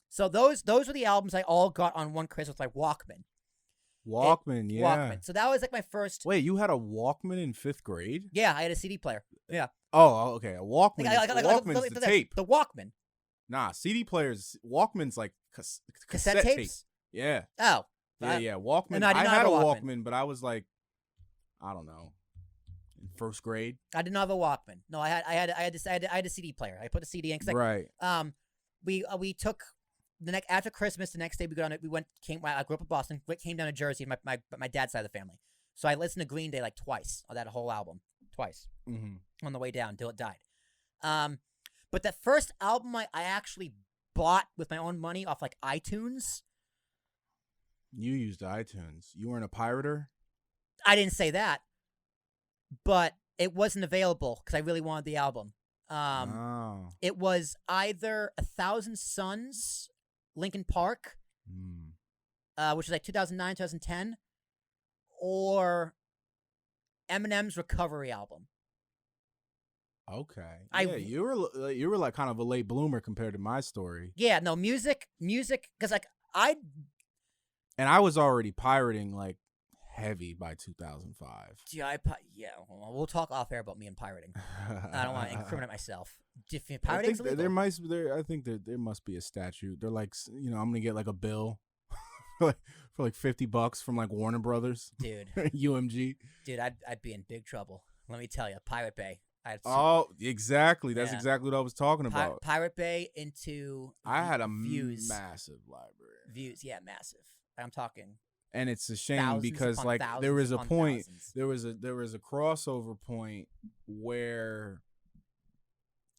[SPEAKER 1] So those were the albums I all got on one Christmas with my Walkman.
[SPEAKER 2] Yeah.
[SPEAKER 1] Walkman. So that was like my first.
[SPEAKER 2] Wait, you had a Walkman in 5th grade?
[SPEAKER 1] Yeah, I had a CD player. Yeah.
[SPEAKER 2] Oh, okay. A Walkman.
[SPEAKER 1] Like,
[SPEAKER 2] Walkman's the tape.
[SPEAKER 1] The Walkman.
[SPEAKER 2] Nah, CD players. Walkman's like
[SPEAKER 1] Cassette tapes?
[SPEAKER 2] Yeah.
[SPEAKER 1] Oh.
[SPEAKER 2] Yeah. Walkman.
[SPEAKER 1] No, I did
[SPEAKER 2] I
[SPEAKER 1] not
[SPEAKER 2] had
[SPEAKER 1] have
[SPEAKER 2] a
[SPEAKER 1] a
[SPEAKER 2] Walkman, but I was like, I don't know, in 1st grade.
[SPEAKER 1] I did not have a Walkman. No, I had a CD player. I put the CD in. Cause
[SPEAKER 2] Right.
[SPEAKER 1] We took the next after Christmas. The next day I grew up in Boston. Came down to Jersey. My dad's side of the family. So I listened to Green Day like twice. That whole album twice on the way down until it died. But the first album I actually bought with my own money off like iTunes.
[SPEAKER 2] You used iTunes. You weren't a pirater?
[SPEAKER 1] I didn't say that, but it wasn't available because I really wanted the album. It was either 1,000 Suns, Linkin Park, which was like 2009, 2010, or Eminem's Recovery album.
[SPEAKER 2] Okay. You were like kind of a late bloomer compared to my story.
[SPEAKER 1] Yeah, no, music, because like
[SPEAKER 2] And I was already pirating like heavy by 2005.
[SPEAKER 1] Yeah, we'll talk off air about me and pirating. I don't want to incriminate myself. Pirating's illegal.
[SPEAKER 2] I think there must be a statute. They're like, I'm gonna get like a bill for like $50 from like Warner Brothers,
[SPEAKER 1] dude.
[SPEAKER 2] UMG,
[SPEAKER 1] dude. I'd be in big trouble. Let me tell you, Pirate Bay.
[SPEAKER 2] Exactly. That's exactly what I was talking about.
[SPEAKER 1] Pirate Bay into.
[SPEAKER 2] I had a
[SPEAKER 1] Views.
[SPEAKER 2] Massive library.
[SPEAKER 1] Views, yeah, massive. I'm talking.
[SPEAKER 2] And it's a shame because like there was a point, there was a crossover point where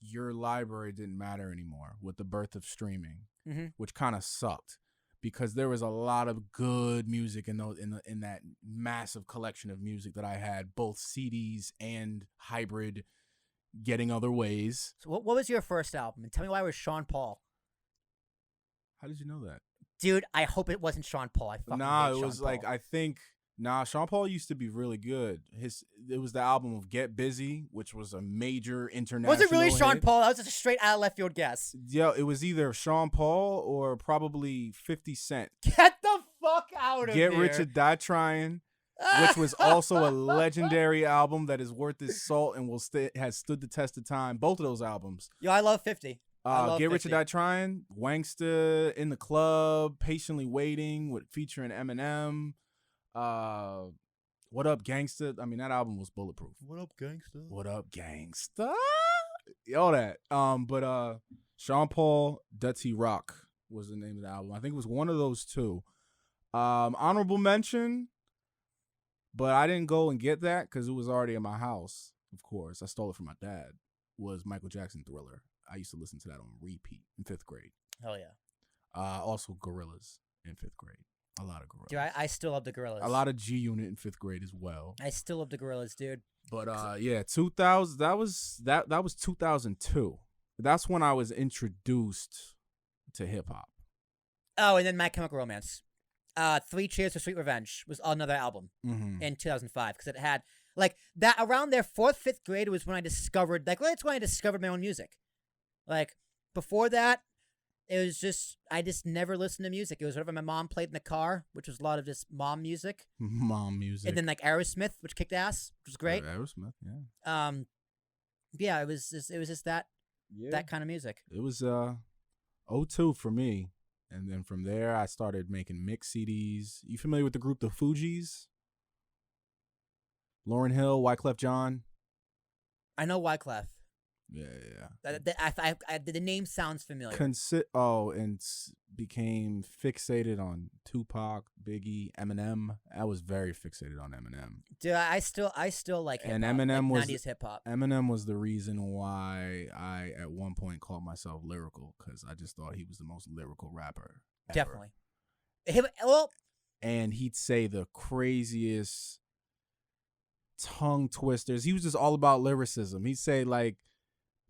[SPEAKER 2] your library didn't matter anymore with the birth of streaming, which kind of sucked because there was a lot of good music in that massive collection of music that I had, both CDs and hybrid, Getting Other Ways.
[SPEAKER 1] So what was your first album? And tell me why it was Sean Paul.
[SPEAKER 2] How did you know that?
[SPEAKER 1] Dude, I hope it wasn't Sean Paul. I fucking hate
[SPEAKER 2] it was
[SPEAKER 1] Sean
[SPEAKER 2] like
[SPEAKER 1] Paul.
[SPEAKER 2] Sean Paul used to be really good. It was the album of Get Busy, which was a major international
[SPEAKER 1] Was it really Sean
[SPEAKER 2] hit.
[SPEAKER 1] Paul? That was just a straight out of left field guess.
[SPEAKER 2] Yeah, it was either Sean Paul or probably 50 Cent.
[SPEAKER 1] Get the fuck out of here.
[SPEAKER 2] Get Rich or Die Trying, which was also a legendary album that is worth its salt and has stood the test of time. Both of those albums.
[SPEAKER 1] Yo, I love 50.
[SPEAKER 2] Get Rich or Die Trying, Wangsta, In the Club, Patiently Waiting, featuring Eminem. What Up Gangsta? I mean, that album was bulletproof.
[SPEAKER 1] What up, gangsta?
[SPEAKER 2] What up, gangsta? All that. But Sean Paul, Dirty Rock was the name of the album. I think it was one of those two. Honorable mention, but I didn't go and get that because it was already in my house. Of course, I stole it from my dad. Was Michael Jackson Thriller. I used to listen to that on repeat in 5th grade.
[SPEAKER 1] Hell yeah.
[SPEAKER 2] Also Gorillaz in 5th grade. A lot of Gorillaz.
[SPEAKER 1] Dude, I still love the Gorillaz.
[SPEAKER 2] A lot of G Unit in 5th grade as well.
[SPEAKER 1] I still love the Gorillaz, dude.
[SPEAKER 2] But 2000. That was 2002. That's when I was introduced to hip hop.
[SPEAKER 1] Oh, and then My Chemical Romance. 3 Cheers for Sweet Revenge was another album in 2005 because it had like that around their 4th, 5th grade was when I discovered that's when I discovered my own music. Like before that, it was just I just never listened to music. It was whatever my mom played in the car, which was a lot of just mom music.
[SPEAKER 2] Mom music.
[SPEAKER 1] And then like Aerosmith, which kicked ass, which was great.
[SPEAKER 2] Aerosmith, yeah.
[SPEAKER 1] Yeah, it was just that kind of music.
[SPEAKER 2] It was 02 for me. And then from there, I started making mix CDs. You familiar with the group The Fugees? Lauryn Hill, Wyclef Jean.
[SPEAKER 1] I know Wyclef. The name sounds familiar.
[SPEAKER 2] Became fixated on Tupac, Biggie, Eminem. I was very fixated on Eminem.
[SPEAKER 1] Dude, I still like hip-hop.
[SPEAKER 2] And Eminem
[SPEAKER 1] like
[SPEAKER 2] was
[SPEAKER 1] 90s hip-hop.
[SPEAKER 2] Eminem was the reason why I at one point called myself lyrical, because I just thought he was the most lyrical rapper ever.
[SPEAKER 1] Definitely.
[SPEAKER 2] And he'd say the craziest tongue twisters. He was just all about lyricism. He'd say like,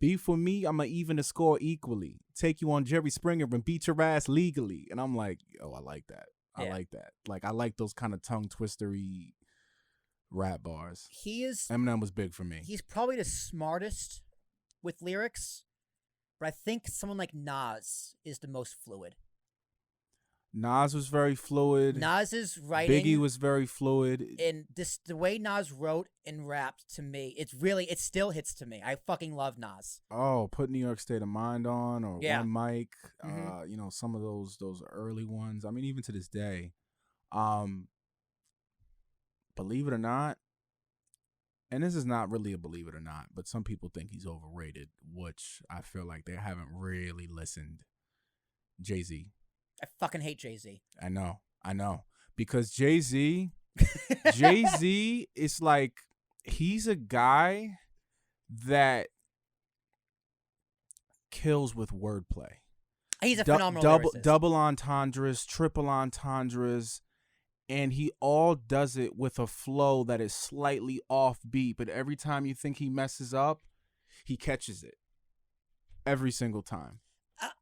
[SPEAKER 2] "Beef with me, I'ma even the score equally. Take you on Jerry Springer and beat your ass legally." And I'm like, "Oh, I like that. I like that. Like, I like those kind of tongue twistery rap bars." Eminem was big for me.
[SPEAKER 1] He's probably the smartest with lyrics, but I think someone like Nas is the most fluid.
[SPEAKER 2] Nas was very fluid.
[SPEAKER 1] Nas's writing,
[SPEAKER 2] Biggie was very fluid.
[SPEAKER 1] And the way Nas wrote and rapped, to me, it still hits to me. I fucking love Nas.
[SPEAKER 2] Oh, put New York State of Mind on, or One Mic.
[SPEAKER 1] Mm-hmm.
[SPEAKER 2] Some of those early ones. I mean, even to this day, believe it or not, and this is not really a believe it or not, but some people think he's overrated, which I feel like they haven't really listened. Jay-Z.
[SPEAKER 1] I fucking hate Jay-Z.
[SPEAKER 2] I know. Because Jay-Z is like, he's a guy that kills with wordplay.
[SPEAKER 1] He's a phenomenal lyricist.
[SPEAKER 2] Double entendres, triple entendres, and he all does it with a flow that is slightly offbeat, but every time you think he messes up, he catches it. Every single time.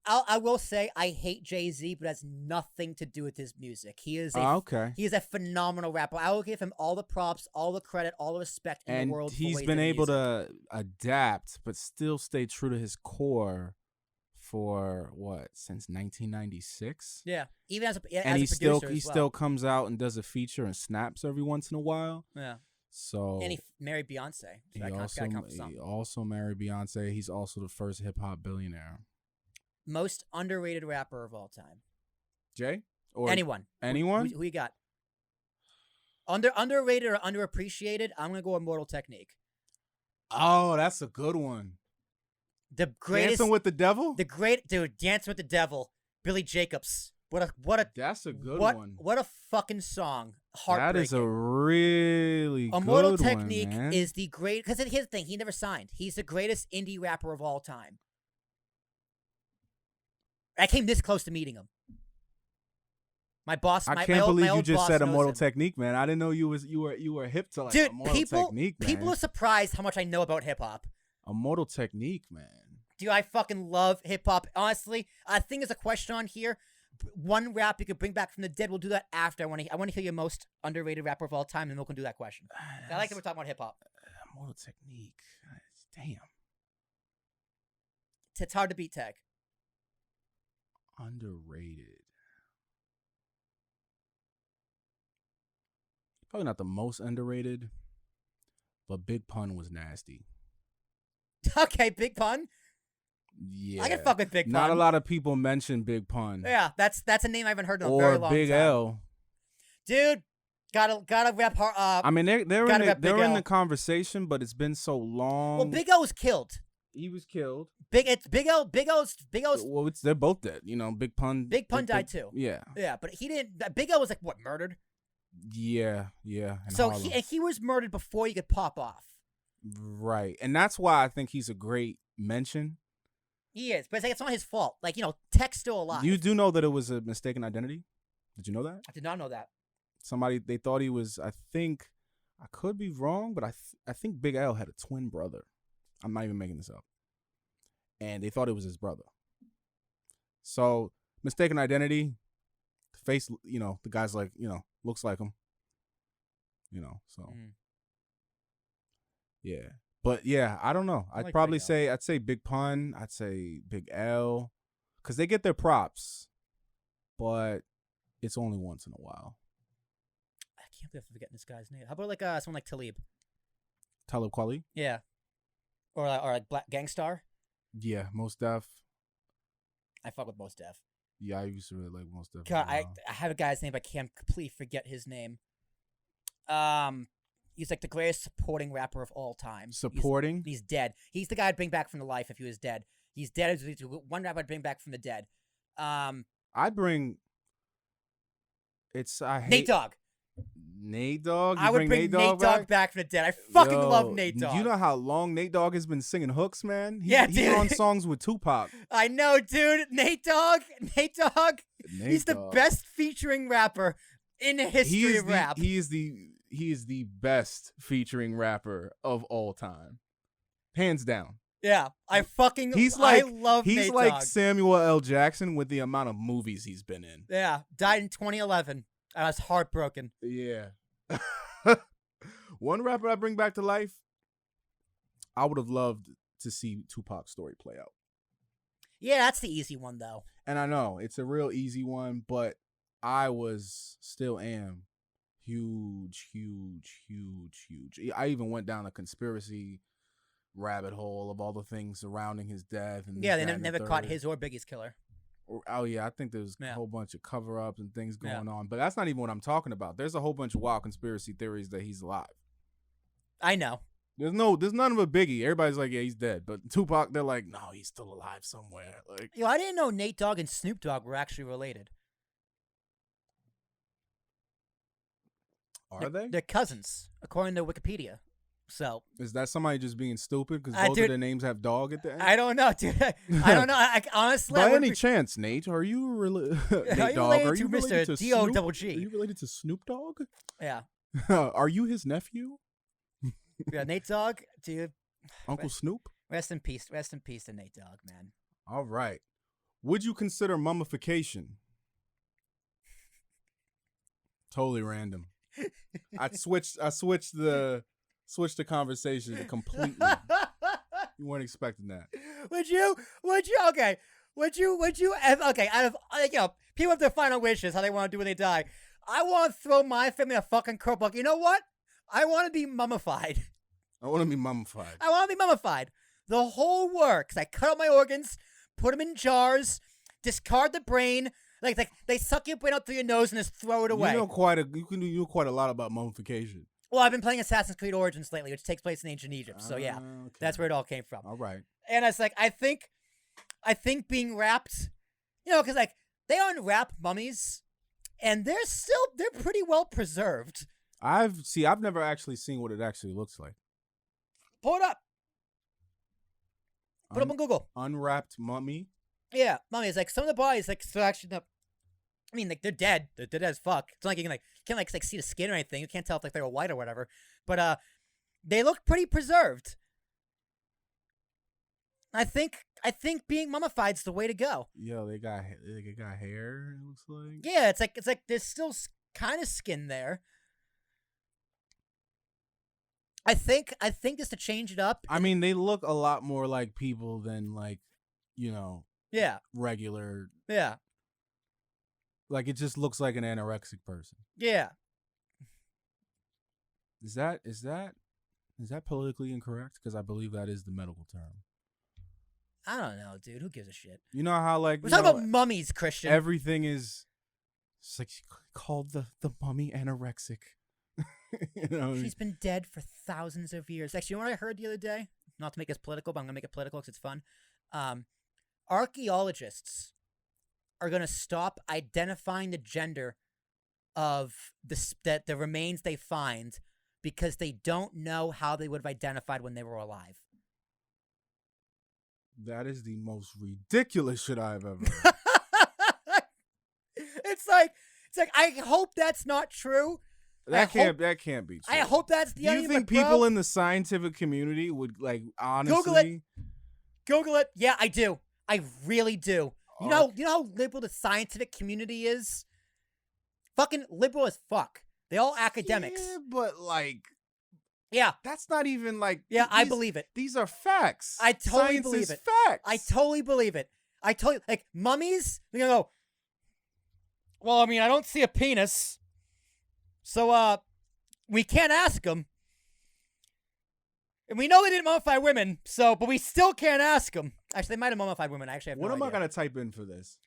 [SPEAKER 1] I will say I hate Jay-Z, but it has nothing to do with his music. He is a phenomenal rapper. I will give him all the props, all the credit, all the respect in the world.
[SPEAKER 2] And he's been able to adapt, but still stay true to his core for since 1996.
[SPEAKER 1] Yeah, even as a producer
[SPEAKER 2] he
[SPEAKER 1] as well.
[SPEAKER 2] still comes out and does a feature and snaps every once in a while.
[SPEAKER 1] Yeah.
[SPEAKER 2] So
[SPEAKER 1] and he married Beyonce. So
[SPEAKER 2] he also married Beyonce. He's also the first hip hop billionaire.
[SPEAKER 1] Most underrated rapper of all time.
[SPEAKER 2] Jay? Or
[SPEAKER 1] anyone? Who you got? Underrated or underappreciated? I'm gonna go Immortal Technique.
[SPEAKER 2] Oh, that's a good one.
[SPEAKER 1] The greatest.
[SPEAKER 2] Dancing with the Devil?
[SPEAKER 1] Dancing with the Devil. Billy Jacobs.
[SPEAKER 2] That's a good one.
[SPEAKER 1] What a fucking song. Heartbreaking.
[SPEAKER 2] That is a really good one.
[SPEAKER 1] Immortal Technique
[SPEAKER 2] man.
[SPEAKER 1] is the great, because here's the thing, he never signed. He's the greatest indie rapper of all time. I came this close to meeting him. My boss.
[SPEAKER 2] I can't believe you just said Immortal Technique, man. I didn't know you were hip to like Immortal Technique, man.
[SPEAKER 1] People are surprised how much I know about hip hop.
[SPEAKER 2] Immortal Technique, man.
[SPEAKER 1] Dude, I fucking love hip hop. Honestly, I think there's a question on here. One rap you could bring back from the dead. We'll do that after. I want to hear your most underrated rapper of all time, and we can do that question. I like that we're talking about hip hop.
[SPEAKER 2] Immortal Technique. Damn.
[SPEAKER 1] It's hard to beat Tag.
[SPEAKER 2] Underrated. Probably not the most underrated, but Big Pun was nasty.
[SPEAKER 1] Okay, Big Pun.
[SPEAKER 2] Yeah,
[SPEAKER 1] I can fuck with Big Pun.
[SPEAKER 2] Not a lot of people mention Big Pun.
[SPEAKER 1] Yeah, that's a name I haven't heard in a very long time.
[SPEAKER 2] Or Big L.
[SPEAKER 1] Dude, gotta rap hard.
[SPEAKER 2] I mean, they're in the conversation, but it's been so long.
[SPEAKER 1] Well, Big L was killed.
[SPEAKER 2] He was killed.
[SPEAKER 1] Big L's.
[SPEAKER 2] Well, they're both dead. Big Pun.
[SPEAKER 1] Big Pun died too.
[SPEAKER 2] Yeah.
[SPEAKER 1] Yeah, but he didn't. Big L was like murdered.
[SPEAKER 2] Yeah.
[SPEAKER 1] So he was murdered before he could pop off.
[SPEAKER 2] Right, and that's why I think he's a great mention.
[SPEAKER 1] He is, but it's not his fault. Like, Tech's still alive.
[SPEAKER 2] You do know that it was a mistaken identity? Did you know that?
[SPEAKER 1] I did not know that.
[SPEAKER 2] They thought he was. I think I could be wrong, but I think Big L had a twin brother. I'm not even making this up. And they thought it was his brother. So, mistaken identity, face, the guy's like, looks like him. So.
[SPEAKER 1] Mm.
[SPEAKER 2] Yeah. But yeah, I don't know. I'd say Big Pun, I'd say Big L, because they get their props, but it's only once in a while.
[SPEAKER 1] I can't believe I'm forgetting this guy's name. How about someone like Talib?
[SPEAKER 2] Talib Kweli?
[SPEAKER 1] Yeah. Or like Black Gangstar?
[SPEAKER 2] Yeah, Mos Def.
[SPEAKER 1] I fuck with Mos Def.
[SPEAKER 2] Yeah, I used to really like Mos Def.
[SPEAKER 1] God, I have a guy's name, but I can't completely forget his name. He's like the greatest supporting rapper of all time.
[SPEAKER 2] Supporting?
[SPEAKER 1] He's dead. He's the guy I'd bring back from the life if he was dead. He's dead. He's one rapper I'd bring back from the dead.
[SPEAKER 2] I'd bring. I hate
[SPEAKER 1] Nate Dogg.
[SPEAKER 2] Nate Dogg.
[SPEAKER 1] I would bring Nate Dogg back from the dead. I fucking love Nate Dogg.
[SPEAKER 2] You know how long Nate Dogg has been singing hooks, man?
[SPEAKER 1] Yeah, dude.
[SPEAKER 2] He's on songs with Tupac.
[SPEAKER 1] I know, dude. Nate Dogg. He's the best featuring rapper in the history of rap.
[SPEAKER 2] He is the best featuring rapper of all time, hands down.
[SPEAKER 1] Yeah, I love Nate Dogg.
[SPEAKER 2] He's like Samuel L. Jackson with the amount of movies he's been in.
[SPEAKER 1] Yeah, died in 2011. I was heartbroken.
[SPEAKER 2] Yeah. One rapper I bring back to life, I would have loved to see Tupac's story play out.
[SPEAKER 1] Yeah, that's the easy one, though.
[SPEAKER 2] And I know, it's a real easy one, but still am huge. I even went down a conspiracy rabbit hole of all the things surrounding his death. And
[SPEAKER 1] yeah, they never caught his or Biggie's killer.
[SPEAKER 2] Oh, yeah, I think there's a whole bunch of cover-ups and things going on. But that's not even what I'm talking about. There's a whole bunch of wild conspiracy theories that he's alive.
[SPEAKER 1] I know.
[SPEAKER 2] There's none of a Biggie. Everybody's like, yeah, he's dead. But Tupac, they're like, no, he's still alive somewhere. Like,
[SPEAKER 1] I didn't know Nate Dogg and Snoop Dogg were actually related.
[SPEAKER 2] Are they?
[SPEAKER 1] They're cousins, according to Wikipedia. So
[SPEAKER 2] is that somebody just being stupid because both of their names have dog at the end?
[SPEAKER 1] I don't know, dude. I don't know. I honestly,
[SPEAKER 2] by any chance, Nate, are you related to
[SPEAKER 1] Mr. D-O-double-G?
[SPEAKER 2] Are you related to Snoop Dogg?
[SPEAKER 1] Yeah.
[SPEAKER 2] Are you his nephew?
[SPEAKER 1] Yeah, Nate Dogg, dude.
[SPEAKER 2] Uncle Snoop.
[SPEAKER 1] Rest in peace. Rest in peace to Nate Dogg, man.
[SPEAKER 2] All right. Would you consider mummification? Totally random. I switched the conversation completely. You weren't expecting that.
[SPEAKER 1] Would you? Okay. Would you? Okay. Out of people have their final wishes, how they want to do when they die. I want to throw my family a fucking curveball. You know what? I want to be mummified.
[SPEAKER 2] I want to be mummified.
[SPEAKER 1] The whole works. I cut out my organs, put them in jars, discard the brain. Like they suck your brain out through your nose and just throw it away.
[SPEAKER 2] You know quite a lot about mummification.
[SPEAKER 1] Well, I've been playing Assassin's Creed Origins lately, which takes place in ancient Egypt. So yeah,
[SPEAKER 2] okay.
[SPEAKER 1] That's where it all came from.
[SPEAKER 2] All right.
[SPEAKER 1] And it's like I think being wrapped, because like they unwrap mummies, and they're pretty well preserved.
[SPEAKER 2] I've never actually seen what it actually looks like.
[SPEAKER 1] Pull it up. Put it up on Google.
[SPEAKER 2] Unwrapped mummy.
[SPEAKER 1] Yeah, mummies. Like some of the bodies, like so actually, like they're dead. They're dead as fuck. It's not like you can't see the skin or anything. You can't tell if they were white or whatever. But they look pretty preserved. I think being mummified's the way to go.
[SPEAKER 2] Yeah, they got hair. It looks like.
[SPEAKER 1] Yeah, it's like there's still kind of skin there. I think just to change it up.
[SPEAKER 2] I mean, they look a lot more like people than
[SPEAKER 1] yeah,
[SPEAKER 2] regular.
[SPEAKER 1] Yeah.
[SPEAKER 2] Like it just looks like an anorexic person.
[SPEAKER 1] Yeah.
[SPEAKER 2] Is that politically incorrect? Because I believe that is the medical term.
[SPEAKER 1] I don't know, dude. Who gives a shit?
[SPEAKER 2] You know how
[SPEAKER 1] we're talking about mummies, Christian.
[SPEAKER 2] Everything is like called the mummy anorexic.
[SPEAKER 1] She's been dead for thousands of years. Actually, you know what I heard the other day? Not to make us political, but I'm gonna make it political because it's fun. Archaeologists are gonna stop identifying the gender of the remains they find because they don't know how they would have identified when they were alive.
[SPEAKER 2] That is the most ridiculous shit I've ever heard.
[SPEAKER 1] It's like I hope that's not true.
[SPEAKER 2] That can't be true.
[SPEAKER 1] I hope that's the.
[SPEAKER 2] Do you think people in the scientific community would honestly
[SPEAKER 1] Google it? Yeah, I do. I really do. You know how liberal the scientific community is? Fucking liberal as fuck. They all academics.
[SPEAKER 2] Yeah, but
[SPEAKER 1] yeah,
[SPEAKER 2] that's not even
[SPEAKER 1] yeah. I believe it.
[SPEAKER 2] These are facts.
[SPEAKER 1] I totally
[SPEAKER 2] Science
[SPEAKER 1] believe
[SPEAKER 2] is
[SPEAKER 1] it.
[SPEAKER 2] Facts.
[SPEAKER 1] I totally believe it. Mummies. They're gonna go. Well, I mean, I don't see a penis. So, we can't ask them. And we know they didn't mummify women, but we still can't ask them. Actually, they might have mummified women. I actually have no idea.
[SPEAKER 2] What am I going to type in for this?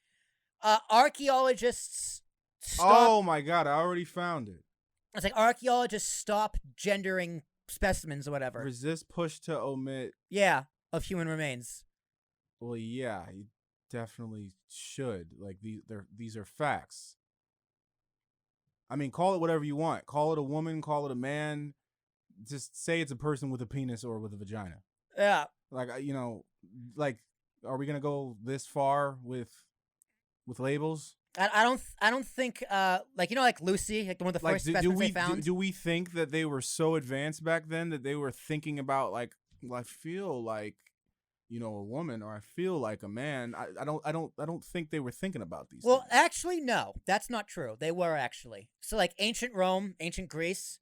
[SPEAKER 1] Archaeologists
[SPEAKER 2] Oh, my God. I already found it.
[SPEAKER 1] It's like archaeologists stop gendering specimens or whatever.
[SPEAKER 2] Resist push to omit.
[SPEAKER 1] Yeah, of human remains.
[SPEAKER 2] Well, yeah, you definitely should. Like these are facts. I mean, call it whatever you want. Call it a woman, call it a man. Just say it's a person with a penis or with a vagina.
[SPEAKER 1] Yeah.
[SPEAKER 2] Like, like, are we gonna go this far with labels?
[SPEAKER 1] I don't think like Lucy, like one of the first specimens they found.
[SPEAKER 2] Do we think that they were so advanced back then that they were thinking about like, well, I feel like, a woman, or I feel like a man? I don't think they were thinking about these things.
[SPEAKER 1] Actually, no, that's not true. They were actually. So like ancient Rome, ancient Greece,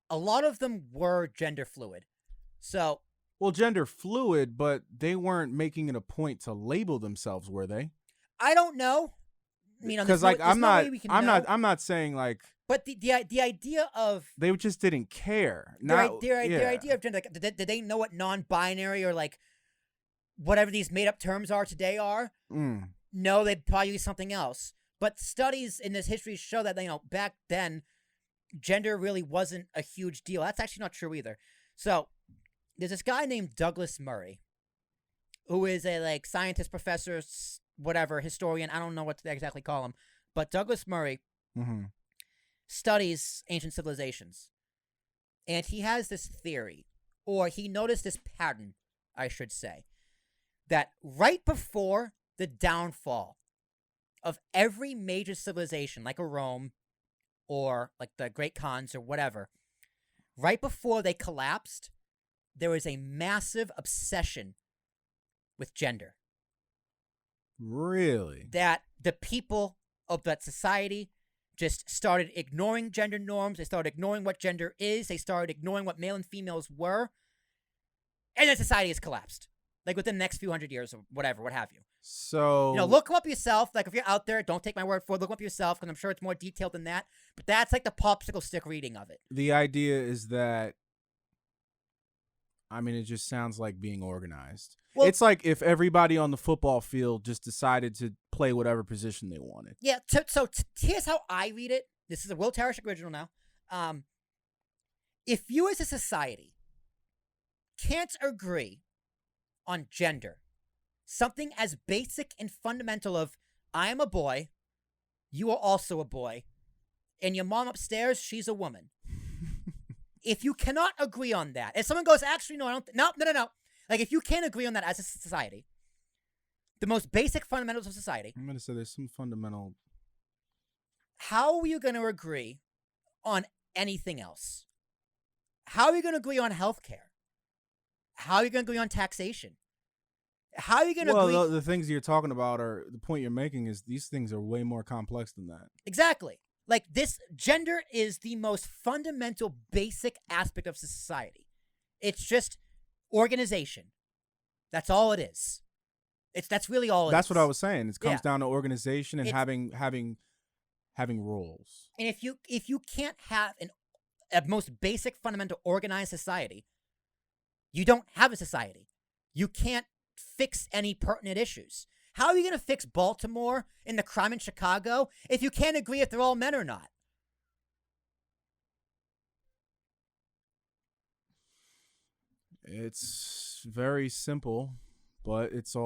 [SPEAKER 1] a lot of them were gender fluid. So
[SPEAKER 2] gender fluid, but they weren't making it a point to label themselves, were they?
[SPEAKER 1] I don't know.
[SPEAKER 2] Because like I'm not saying like.
[SPEAKER 1] But the idea of
[SPEAKER 2] they just didn't care.
[SPEAKER 1] Their idea of gender, like, did they know what non-binary or like whatever these made-up terms are today are? No, they'd probably use something else. But studies in this history show that back then, gender really wasn't a huge deal. That's actually not true either. So there's this guy named Douglas Murray, who is a like scientist, professor, whatever, historian. I don't know what to exactly call him, but Douglas Murray studies ancient civilizations, and he has this theory, or he noticed this pattern, I should say, that right before the downfall of every major civilization, like a Rome or like the Great Khans or whatever, right before they collapsed, there was a massive obsession with gender.
[SPEAKER 2] Really?
[SPEAKER 1] That the people of that society just started ignoring gender norms. They started ignoring what gender is. They started ignoring what male and females were. And then society has collapsed. Like within the next few hundred years or whatever, what have you.
[SPEAKER 2] So...
[SPEAKER 1] look them up yourself. Like if you're out there, don't take my word for it. Look them up yourself, because I'm sure it's more detailed than that. But that's like the popsicle stick reading of it.
[SPEAKER 2] The idea is that... it just sounds like being organized. Well, it's like if everybody on the football field just decided to play whatever position they wanted.
[SPEAKER 1] Yeah, so here's how I read it. This is a Will Tarashuk original now. If you as a society can't agree on gender, something as basic and fundamental of I am a boy, you are also a boy, and your mom upstairs, she's a woman. If you cannot agree on that, if someone goes, actually, no, I don't, no. Like, if you can't agree on that as a society, the most basic fundamentals of society.
[SPEAKER 2] I'm going to say there's some fundamental.
[SPEAKER 1] How are you going to agree on anything else? How are you going to agree on healthcare? How are you going to agree on taxation? How are you going to agree?
[SPEAKER 2] Well, the things you're talking about the point you're making is these things are way more complex than that.
[SPEAKER 1] Exactly. Like this, gender is the most fundamental, basic aspect of society. It's just organization. That's all it is. That's really all it is.
[SPEAKER 2] That's what I was saying. It comes down to organization and having roles.
[SPEAKER 1] And if you can't have a most basic, fundamental, organized society, you don't have a society. You can't fix any pertinent issues. How are you going to fix Baltimore and the crime in Chicago if you can't agree if they're all men or not?
[SPEAKER 2] It's very simple, but it's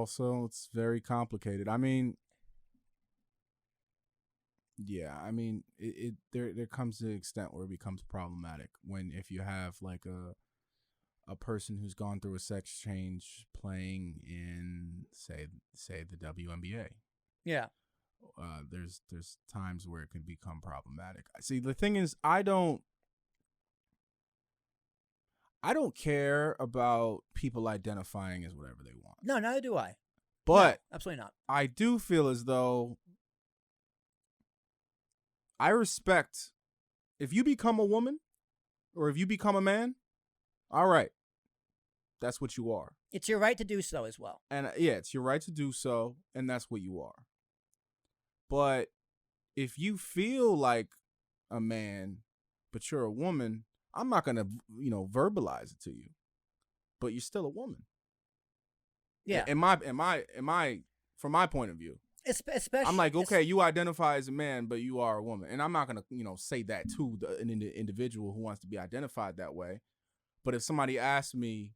[SPEAKER 2] very complicated. There comes to an extent where it becomes problematic if you have like a person who's gone through a sex change playing in say the WNBA.
[SPEAKER 1] Yeah.
[SPEAKER 2] There's times where it can become problematic. See, the thing is, I don't care about people identifying as whatever they want.
[SPEAKER 1] No, neither do I.
[SPEAKER 2] But
[SPEAKER 1] no, absolutely not.
[SPEAKER 2] I do feel as though I respect if you become a woman or if you become a man, all right. That's what you are.
[SPEAKER 1] It's your right to do so as well.
[SPEAKER 2] And it's your right to do so, and that's what you are. But if you feel like a man, but you're a woman, I'm not going to, verbalize it to you. But you're still a woman.
[SPEAKER 1] Yeah.
[SPEAKER 2] From my point of view.
[SPEAKER 1] Especially,
[SPEAKER 2] I'm like, okay, you identify as a man, but you are a woman, and I'm not gonna, say that to an individual who wants to be identified that way. But if somebody asked me,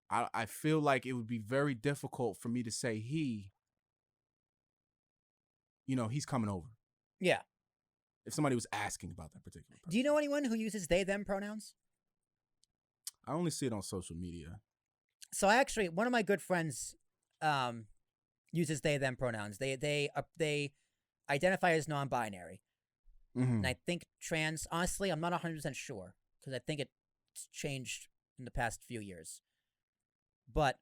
[SPEAKER 2] I feel like it would be very difficult for me to say he. He's coming over.
[SPEAKER 1] Yeah.
[SPEAKER 2] If somebody was asking about that particular person.
[SPEAKER 1] Do you know anyone who uses they them pronouns?
[SPEAKER 2] I only see it on social media.
[SPEAKER 1] So one of my good friends uses they them pronouns. They identify as non-binary.
[SPEAKER 2] Mm-hmm.
[SPEAKER 1] And I think trans. Honestly, I'm not 100% sure because I think it's changed in the past few years. But